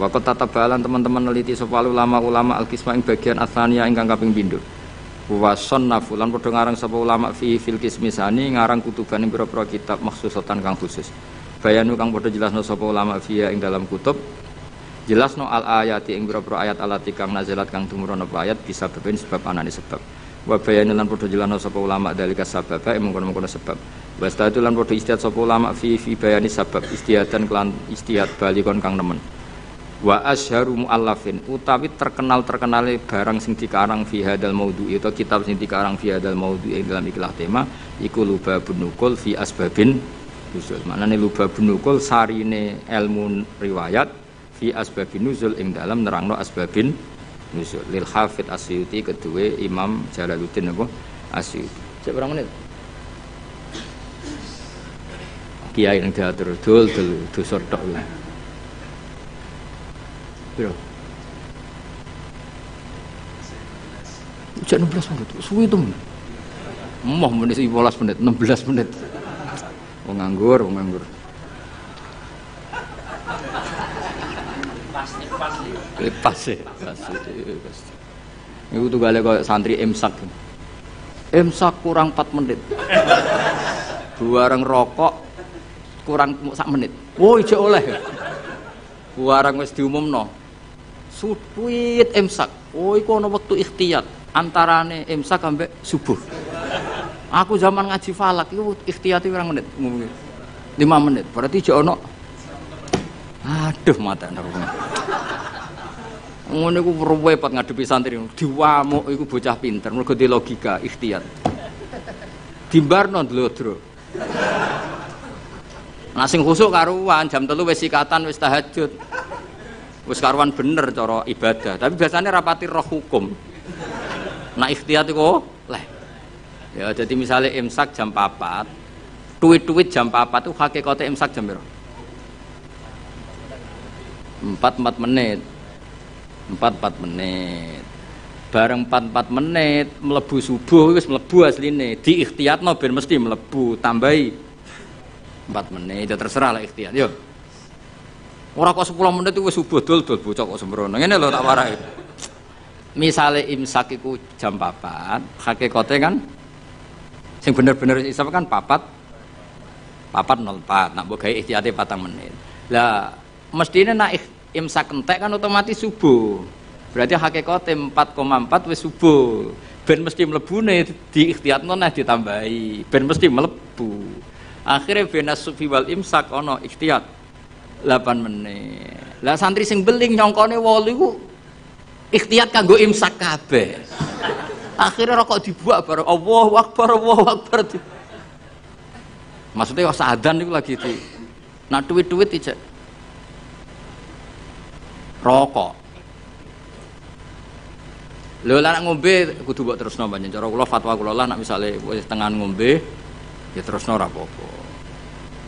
Waqat tatabalan teman-teman neliti sapa ulama al-qisma ing bagian asania ingkang kaping pindho. Wa sannafu lan padha ngarang sapa ulama fi fil qismisani ngarang kutuban ing pira-pira kitab maksusatan kang khusus. Bayanu kang padha jelasno sapa ulama fiya ing dalam kutub jelasno al ayati ing pira-pira ayat alati kang nazalat kang tumurun apa ayat bisa beben sebab anane sebab. Wa bayanan lan padha jelana sapa ulama dalika sabab mengkono-mengkono sebab. Wastadu lan padha istihad sapa ulama fi bayani sabab istihadan kelan istihad balikon kang nemen. Wa asyharu muallafin utawi terkenal-terkenale barang sing dikarang fi hadal maudhu atau kitab sing dikarang fi hadal maudhu ing dalam ikilah tema iku lubabun nukul fi asbabin nuzul. Maknane lubabun nukul sarine ilmu riwayat fi asbabin nuzul ing dalam nerangno asbabin nuzul lil Hafidz Asyuti kedua Imam Jalaluddin apa Asyuti. Cek berapa menit? Kiai yang diatur dul tok lah. Bro. Cek 16 menit. Suwi itu. Moh menit 15 menit, 16 menit. Wong nganggur. Pas sih. Iku tuh gale koyo santri imsak. Imsak kurang 4 menit. Buareng rokok kurang sak menit. Wo ijek oleh. Buareng wis diumumno. Suwit imsak. Oh iku ana wektu ikhtiyat antarane imsak ambek subuh. Aku zaman ngaji falak itu ikhtiyati pirang menit? 5 menit. Berarti jek ono. Aduh mata nang. Ngono iku repot ngadepi santri. Diwamuk iku bocah pinter, mergo di logika ikhtiyat. Dimbarno ndlodro. Nah sing khusuk karuan jam 3 wis sikatan wis tahajud. Wis karuan bener cara ibadah, tapi biasanya rapati roh hukum. Nah ikhtiyat iku leh. Ya jadi misalnya imsak jam 4, tuwit-tuwit jam 4 itu hakikate imsak jam berapa? 4 menit. 4 menit. Bareng 4 menit mlebu subuh wis mlebu asline. Di ikhtiyatno ben mesti mlebu, tambahi 4 menit. Ya terserah lah ikhtiyat. Yo. Ora kok 10 menit itu wis subuh dol bocah kok sembrono. Ngene lho tak warai. Misale imsak iku jam 4, hakikate kan sing bener-bener isap kan 4:04. Nak mbok gawe ikhtiyate 4 menit. Lah mestine nak imsak entek kan otomatis subuh. Berarti hakikate 4,4 wis subuh. Ben mesti mlebune di ikhtiyatno nah ditambahi. Ben mesti mlebu. Akhire benas sufi wal imsak ana ikhtiyat 8 menit. Lah santri sing beling nyongkone 8 iku ikhtiyat kanggo imsak kabeh. Akhirnya rokok dibuat bareng Allahu Akbar, Allahu Akbar. Maksudnya wah sadan itu lagi di. Nah duit-duit ijek rokok. Lho lah nak ngombe kudu mbok terusno pancen cara kula fatwa kula lah nak misale wis tengah ngombe ya terusno ora apa-apa.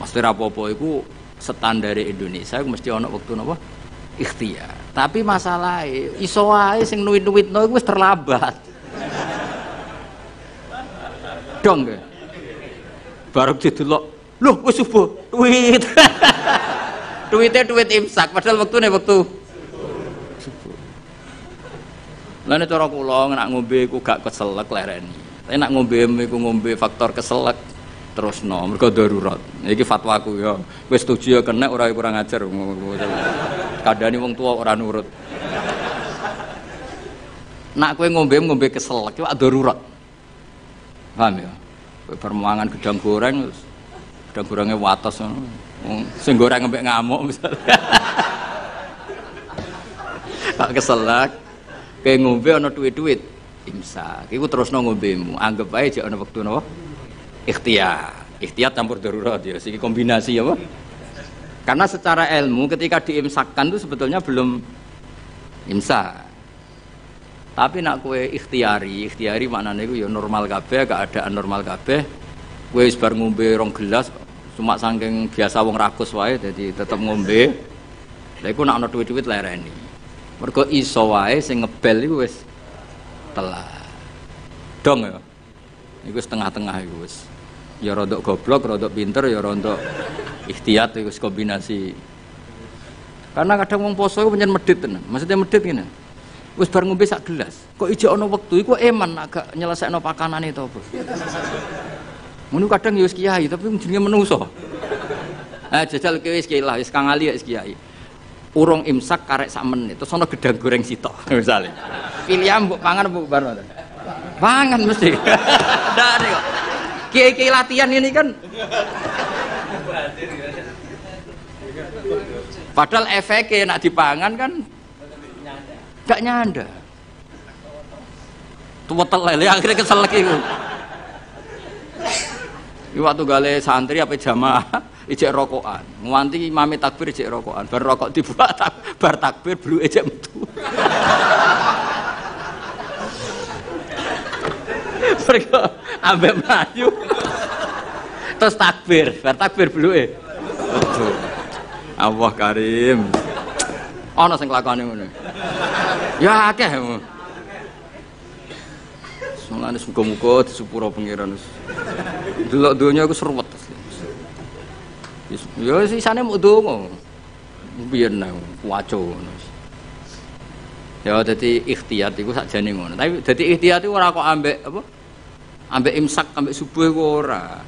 Mesti ora apa-apa iku standar Indonesia iku mesti ana wektu napa ikhtiyar. Tapi masalahe iso wae sing nuwit-nuwitno iku wis terlambat. Dong nggih. Bareng didelok, lho wis subuh, duit. Duite duit imsak padahal wektune wektu subuh. Lah nek cara kula nek ngombe iku gak keselek lereni. Tapi nek ngombe iku ngombe faktor keselek terusno mergo darurat. Iki fatwaku ya. Wis setuju ya kena ora kurang ajar. Kadane wong tua ora nurut. Nak kowe ngombe keselek iku darurat. Paham ya? Permangan gedang goreng gedang gorengnya watos ngono. Sing goreng ngembek ngamuk misalnya. Pak keselak kayak ngombe ana duit-duit imsak. Iku terusno ngombemu. Anggap ae jek ana wektu napa? Ikhtiyat campur darurat ya. Iki kombinasi apa? Karena secara ilmu ketika diimsakkan itu sebetulnya belum imsak. Tapi nak kue ikhtiyari maknane iku ya normal kabeh, keadaan normal kabeh. Kowe wis bar ngombe 2 gelas cuma saking biasa wong rakus wae dadi tetep ngombe. Lha iku nak ana duit-duit lereni. Mergo iso wae sing ngebel iku wis telat. Dong ya. Iku setengah-tengah iku wis. Ya rodok goblok, rodok pinter, ya rodok ikhtiyat iku kombinasi. Karena kadang wong poso iku pancen medhit tenan. Maksudnya medhit ngene. Wis bar ngombe sak gelas. Kok ijek ana wektu iku eman agak nyelesekno pakanane to apa. Ngono kadang ya wis kiai tapi jenenge menungso. Jajal kowe wis kiai lah, wis kang ali wis kiai. Urung imsak karek sak menit terus ana gedang goreng sitok misale. Pilihan mbok pangan mbok barno. Pangan mesti. Ndak kok. Kiai-kiai latihan ini kan. Padahal efeknya nak dipangan kan gak nyanda. Tuwetel lele akhirnya kesel lagi. Iki waktu gale santri apa jamaah ijek rokokan. Nganti imame takbir ijek rokokan. Bar rokok dibuat bar takbir bluke ijek metu. Mereka ambek maju. Terus takbir, bar takbir bluke. Betul. Allah Karim. Ana sing lakone ngono. Ya akeh. Mulane muga-muga disepuro pangeran wis. Delok donya iku seruwet. Ya sisane muk donga. Biyen waco ngono. Ya dadi ikhtiyat iku sakjane ngono. Tapi dadi ikhtiyat iku ora kok ambek apa? Ambek imsak ambek subuh iku ora.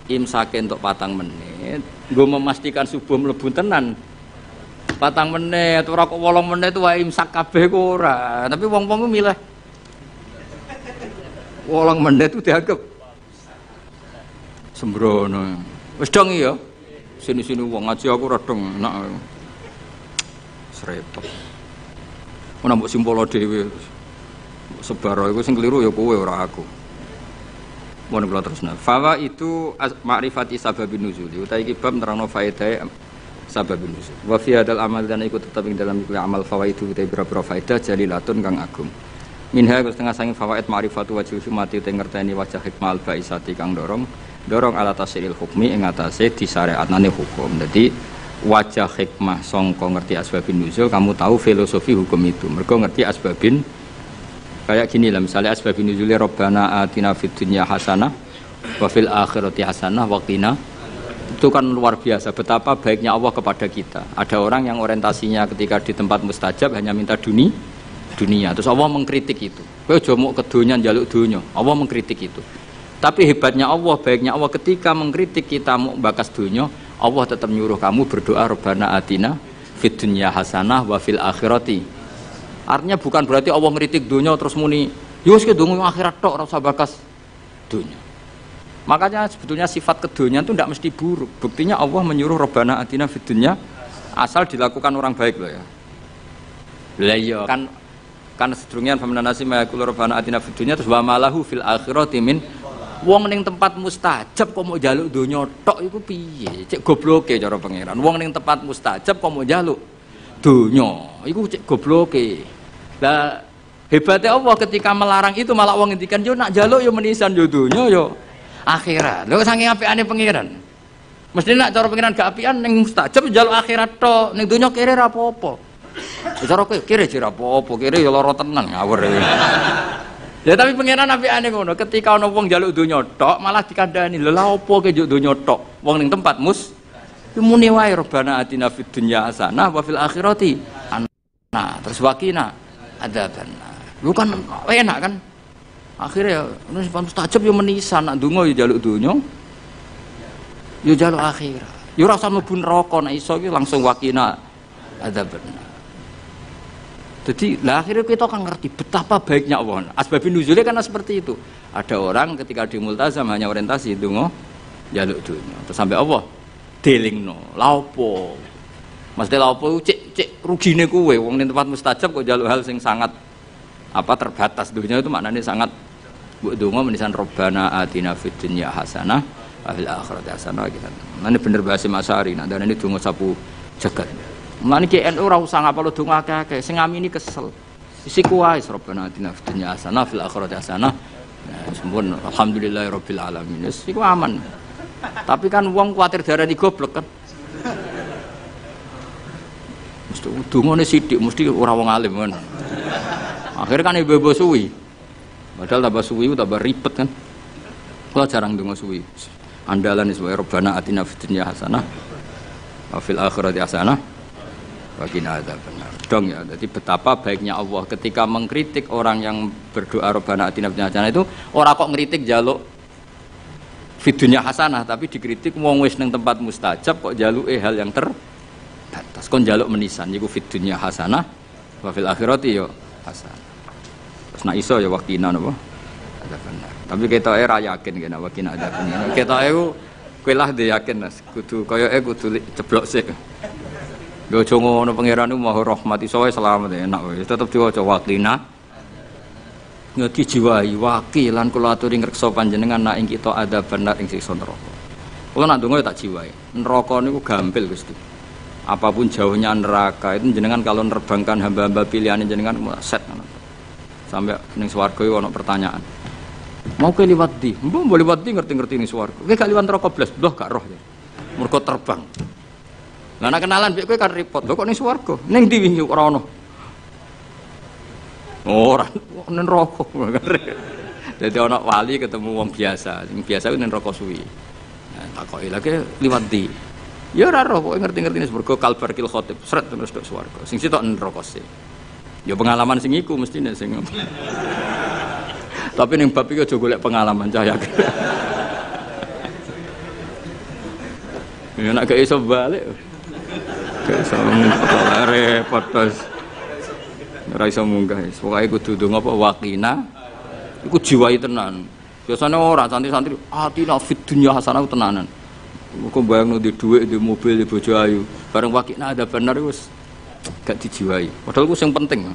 Imsake entuk 4 menit, nggo memastikan subuh mlebu tenan. 4 menit, ora kok 8 menit wae imsak kabeh kok ora. Tapi wong-wong ku milih 8 menit itu dianggap Sembrono. Wis dong ya. Sini-sini wong ngaji aku radong enak. Srepot. Ora mbok simpolo dhewe. Sebar iku sing keliru ya kowe ora aku. Mun kula terusna. Fawa itu ma'rifati sababin nuzul. Utawi iki bab nerangno faedah sababin nuzul. Wa fi hadal amal dan iku tetep ing dalam iku amal fawaidu utawi pira-pira faedah jalilatun kang agung. Minha setengah sangi fawaid ma'rifatu wajhil hikmati te ngerteni wajah hikmah al-baisati kang dorong ala tasril hukmi ing atase disyariatane hukum. Jadi wajah hikmah sangka ngerti asbabun nuzul, kamu tahu filosofi hukum itu. Mergo ngerti asbabin kayak gini lah, misalnya asbabun nuzul Rabbana atina fid dunya hasanah wa fil akhirati hasanah wa qina. Itu kan luar biasa betapa baiknya Allah kepada kita. Ada orang yang orientasinya ketika di tempat mustajab hanya minta dunia. Terus Allah mengkritik itu. Kowe aja mau ke dunya njaluk dunya. Allah mengkritik itu. Tapi hebatnya Allah, baiknya Allah ketika mengkritik kita mau bakas dunya, Allah tetap nyuruh kamu berdoa Rabbana atina fid dunya hasanah wa fil akhirati. Artinya bukan berarti Allah ngritik dunya terus muni, "Yo wis kedungu akhirat tok ora usah bakas dunya." Makanya sebetulnya sifat kedunya itu tidak mesti buruk. Buktinya Allah menyuruh Rabbana atina fid dunya asal dilakukan orang baik loh ya. Lah iya kan sedurunge famana nasi ma'akul Rabbana atina fid dunya terus wa malahu fil akhirati min. Wong ning tempat mustajab kok mau njaluk donya tok iku piye? Cek gobloke cara pangeran. Wong ning tempat mustajab kok mau njaluk donya, iku cek gobloke. Lah hebatnya Allah ketika melarang itu malah wong ngendikan yo nak njaluk yo menisan yo donya yo akhirat. Lho saking apikane pangeran. Mesti nak cara pangeran gak apian ning mustajab njaluk akhirat tok, ning donya kere ra apa-apa. Cara kowe kere jera apa-apa, kere yo lara tenan ngawur. Ya tapi pangeran apikane ngono, ketika ana wong njaluk donya tok malah dikandani, lha lha opo ke njuk donya tok? Wong ning tempat muni wae Rabbana atina fid dunya hasanah wa fil akhirati hasanah. Terus waqina adzabannar. Lu kan enak kan? Akhirnya nek mustajab yo menisan nak donga yo njaluk donya. Yo njaluk akhirat. Yo ora usah mlebu neraka nek iso iki langsung waqina adzabannar. Jadi lah akhirnya kita akan ngerti betapa baiknya Allah. Asbabun nuzulnya karena seperti itu. Ada orang ketika di multazam hanya orientasi donga njaluk dunya. Terus sampai Allah delingno. Lha opo? Mesti lha opo cek rugine kowe wong ning tempat mustajab kok njaluk hal sing sangat terbatas. Dunya itu maknanya sangat mbok donga menisan Rabbana atina fid dunya hasanah wa fil akhirati hasanah gitu. Mane bener bahasa Masari nek ndane donga sapu jagat. Mulane ki NU ora usah ngapalo donga akeh-akeh, sing ngamini kesel. Isi kuwae Rabbana atina fid dunya hasanah fil akhirati hasanah. Sampun alhamdulillahirabbil alamin. Wis iku aman. Tapi kan wong kuwatir darani goblok kan. Mesti dongane sithik mesti ora wong alim kan. Akhirnya kan ibu-ibu suwi. Padahal tambah suwi tambah ribet kan. Kalau jarang donga suwi. Andalan is wa Rabbana atina fid dunya hasanah wa fil akhirati hasanah. Waqina adzabannar. Dong ya, jadi betapa baiknya Allah ketika mengkritik orang yang berdoa Rabbana atina fid dunya hasanah itu ora kok ngritik njaluk fid dunya hasanah tapi dikritik wong wis ning tempat mustajab kok njaluke hal yang terbatas. Kon njaluk menisan iku fid dunya hasanah wa fil akhirati yo hasanah. Terus nek iso ya waqina napa? Adzabannar. Tapi ketoke ra yakin kena waqina adzabannar. Ketoke kowe lah dhe yakin Mas, kudu koyoke kudu ceblok sik. Lho aja ngono pangeran iku maha rahmat iso wae selamat enak wae. Tetep diwaca waqina. Ngeti jiwai wakilan kula aturi ngreksa panjenengan nak ing kita adzabannar ing siksa neraka. Kula nak ndonga tak jiwai. Neraka niku gampil Gusti. Apapun jauhnya neraka itu jenengan kalau nerbangkan hamba-hamba pilihan jenengan set sampai ning swarga ono pertanyaan. Mau ke liwat di? Mbok boleh liwat di ngerti-ngerti ning swarga. Kowe gak liwat neraka blas, blah gak roh ya. Mergo terbang. Lah nek kenalan mbek kowe kan repot. Lho kok ning swarga? Ning ndi wingi ora ono. Ora ning neraka. Dadi ana wali ketemu wong biasa. Sing biasa ku ning neraka suwi. Nah, takoki lagi liwat di. Ya ora roh kok ngerti-ngerti ning swarga kalbarkil khotib. Sret terus tok swarga. Sing sitok neraka sih. Ya pengalaman sing iku mestine sing. Tapi ning bab iki aja golek pengalaman cah ya. Ya nek gak iso balik. Gak iso repot terus. Ora iso munggah. Pokoke kudu ndonga apa waqina. Iku jiwai tenan. Biasanya orang santri-santri atina fid dunya hasanah tenanan. Kok bayangno di dhuwit, di mobil, di bojo ayu. Bareng wakina ada bener wis gak dijiwai. Padahal ku sing penting.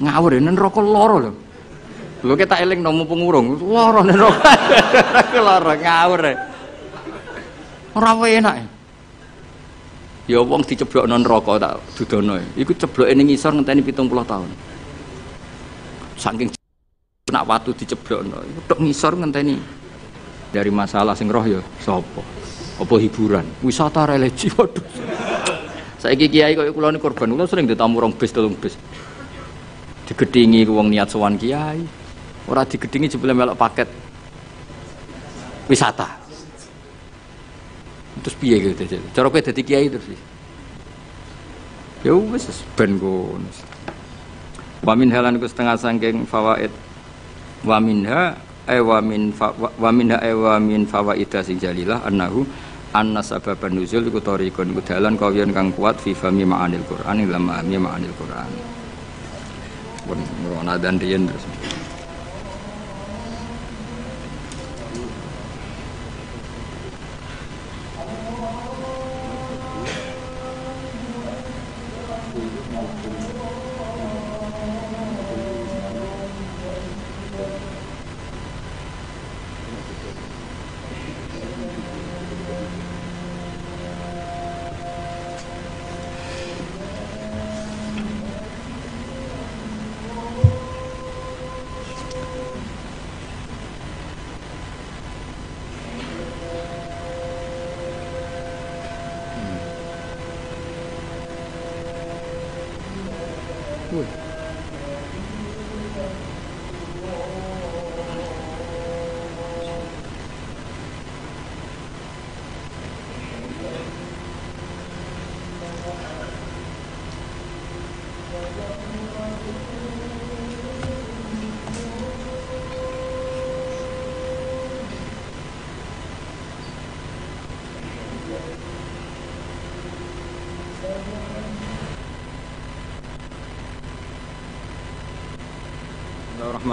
Ngawur nen rokok loro lho. Lho kita eling nang pengurung, loro nen rokok. Loro ngawur. Ora enak. Ya wong diceblokno neraka tak dudono. Iku cebloke ning ngisor ngenteni 70 tahun. Saking nak watu diceblokno, iku tok ngisor ngenteni. Dari masalah sing roh ya sapa? Apa hiburan? Wisata religi. Waduh. Saiki kiai kok kula niku korban, kula sering ditamu rong bis 3 bis. Digedhingi wong niat sowan kiai. Ora digedhingi jebule melok paket wisata. Terus piye gitu jadi. Cara kowe dadi kiai terus. Ya wis ben ngono. Wa min halan ku setengah saking fawaid. Wa minha wa min fawaid sing jalilah annahu anna sababan nuzul iku tariqun iku dalan kawiyan kang kuat fi fahmi ma'anil Qur'an ila ma'ani ma'anil Qur'an. Pun ngono dan riyen terus.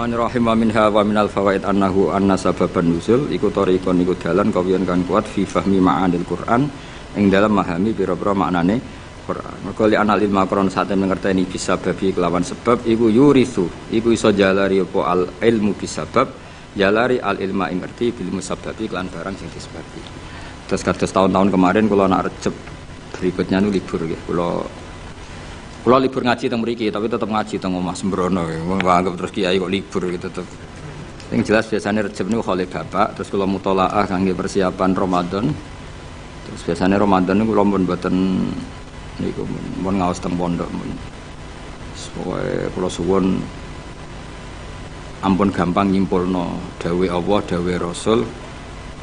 Bismillahirrahmanirrahim. Wa minha wa minal fawaid annahu anna sababan nuzul iku tariqon iku dalan kawiyan kang kuat fi fahmi ma'anil Qur'an ing dalam memahami pira-pira maknane Qur'an. Mergo li anal ilma Qur'an sate ngerteni bisa babi kelawan sebab iku yurithu iku iso jalari apa al ilmu bisabab jalari al ilma ing ngerti bil musabbabi kelan barang sing disebabi. Terus kados tahun-tahun kemarin kula nak Rejeb berikutnya nu libur nggih. Kula libur ngaji teng mriki, tapi tetap ngaji teng omah sembrono. Wong anggap terus kiai kok libur gitu tetep. Sing jelas biasanya Rejab niku khole bapak, terus kula mutolaah kangge persiapan Ramadan. Terus biasanya Ramadan niku kula pun mboten niku mun ngaos teng pondok mun. Pokoke kula suwun ampun gampang nyimpulno dawuh Allah, dawuh Rasul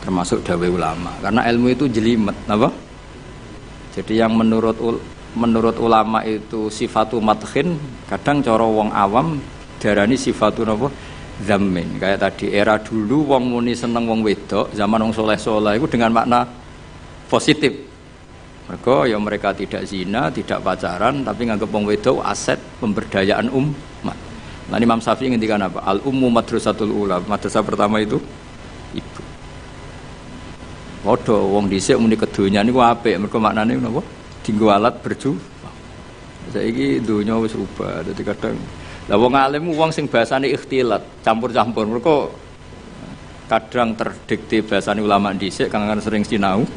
termasuk dawuh ulama. Karena ilmu itu jelimet, napa? Jadi yang menurut ulama itu sifatu madkhin, kadang cara wong awam darani sifatu napa zammin. Kayak tadi era dulu wong muni seneng wong wedok, zaman wong soleh-soleh itu dengan makna positif. Mereka tidak zina, tidak pacaran, tapi nganggep wong wedok aset pemberdayaan umat. Nah, Imam Syafi'i ngendikan apa? Al ummu madrasatul ula. Madrasah pertama itu ibu. Padha wong dhisik muni kedonya niku apik, mergo maknane napa? Dinggo alat berjuang. Saiki donya wis rubah. Dadi kadang lah wong alim wong sing bahasane ikhtilat, campur-campur. Mergo kadang terdikte bahasane ulama dhisik kang sering sinau.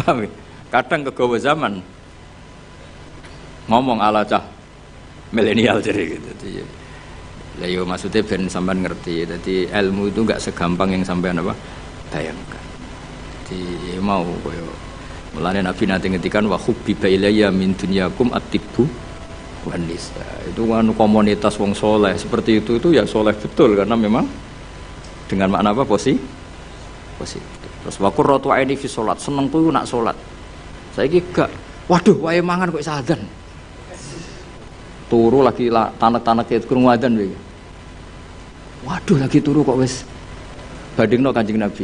Paham? Kadang kegawa zaman ngomong ala cah milenial jadi gitu. Lah yo maksudnya ben sampean ngerti. Dadi ilmu itu enggak segampang yang sampean apa bayangkan. Jadi mau koyo mulane Nabi nanti ngetikan wa hubbiba ilayya min dunyakum at-tibbu wan nisa. Itu kan komunitas wong soleh seperti itu ya soleh betul karena memang dengan makna apa positif. Terus wa qurratu aini fi salat, seneng kuwi nak salat. Saiki gak waduh wae mangan kok adzan. Turu lagi tanek-tanek krungu adzan iki. Waduh lagi turu kok wis bandingno Kanjeng Nabi.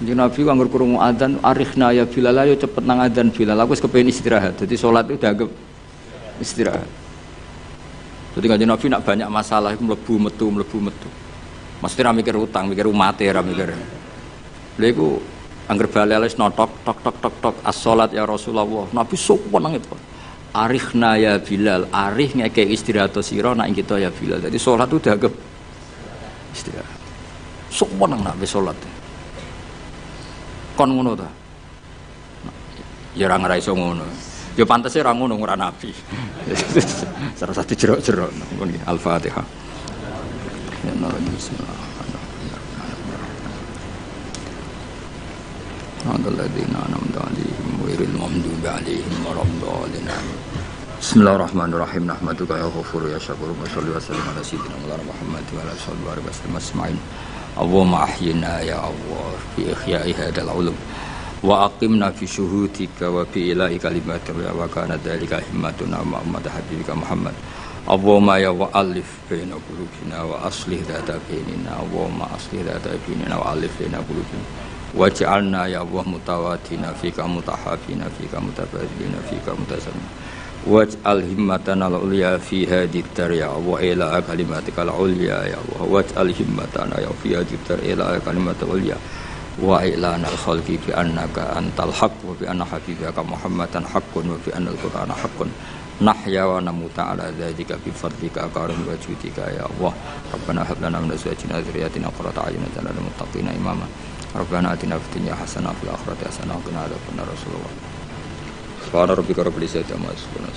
Kanjeng Nabi anggur krungu adzan arikhna ya Bilal ayo cepet nang adzan Bilal aku wis kepengin istirahat. Jadi salat itu dianggap istirahat. Jadi Kanjeng Nabi nak banyak masalah iku mlebu metu. Mesti ra mikir utang, mikir umate ra mikir. Lha iku angger bales notok tok tok tok tok as-salat ya Rasulullah. Nabi sopan nang itu. Arikhna ya Bilal, arih ngeke istirahat sira nak kita ya Bilal. Jadi salat itu dianggap istirahat. Sopan nang nabi salat. Kon ngono ta? Ya ora ngraiso ngono. Ya pantese ora ngono ora nabi. Salah satu jerok-jerok ngono. Al-Fatihah. Ya bismillah. Alladzina an'amta 'alaihim ghairil maghdubi 'alaihim waladdallin. Bismillahirrahmanirrahim. Nahmaduka ya ghafur ya syakur wa sholli wa sallim ala sayyidina Muhammad wa ala alihi wa sahbihi. Allahumma ahyina ya Allah fi ihya'i hadzal ulum wa aqimna fi syuhudika wa fi ilahi kalimatika wa kana dzalika himmatuna ma ummati habibika Muhammad. Allahumma ya wa'alif baina qulubina wa aslih dzata bainina Allahumma aslih dzata bainina wa alif baina qulubina waj'alna ya Allah mutawatina fika mutahabina fika mutabadilina fika mutasammin waj'al himmatana al-ulya fi hadhihi dar ya Allah ila kalimatika al-ulya ya Allah waj'al himmatana ya fi hadhihi dar ila kalimatika al-ulya wa ilana al-khalqi bi annaka antal haqq wa bi anna habibaka Muhammadan haqqun wa bi anna al-qur'ana haqqun nahya wa namuta ala dzalika bi fadlika karim wa judika ya Allah rabbana hab lana min azwajina wa dhurriyyatina qurrata a'yunin waj'alna lil muttaqina imama rabbana atina fid dunya hasanah wa fil akhirati hasanah wa qina adzabannar. Subhana rabbika rabbil izzati amma yasifun.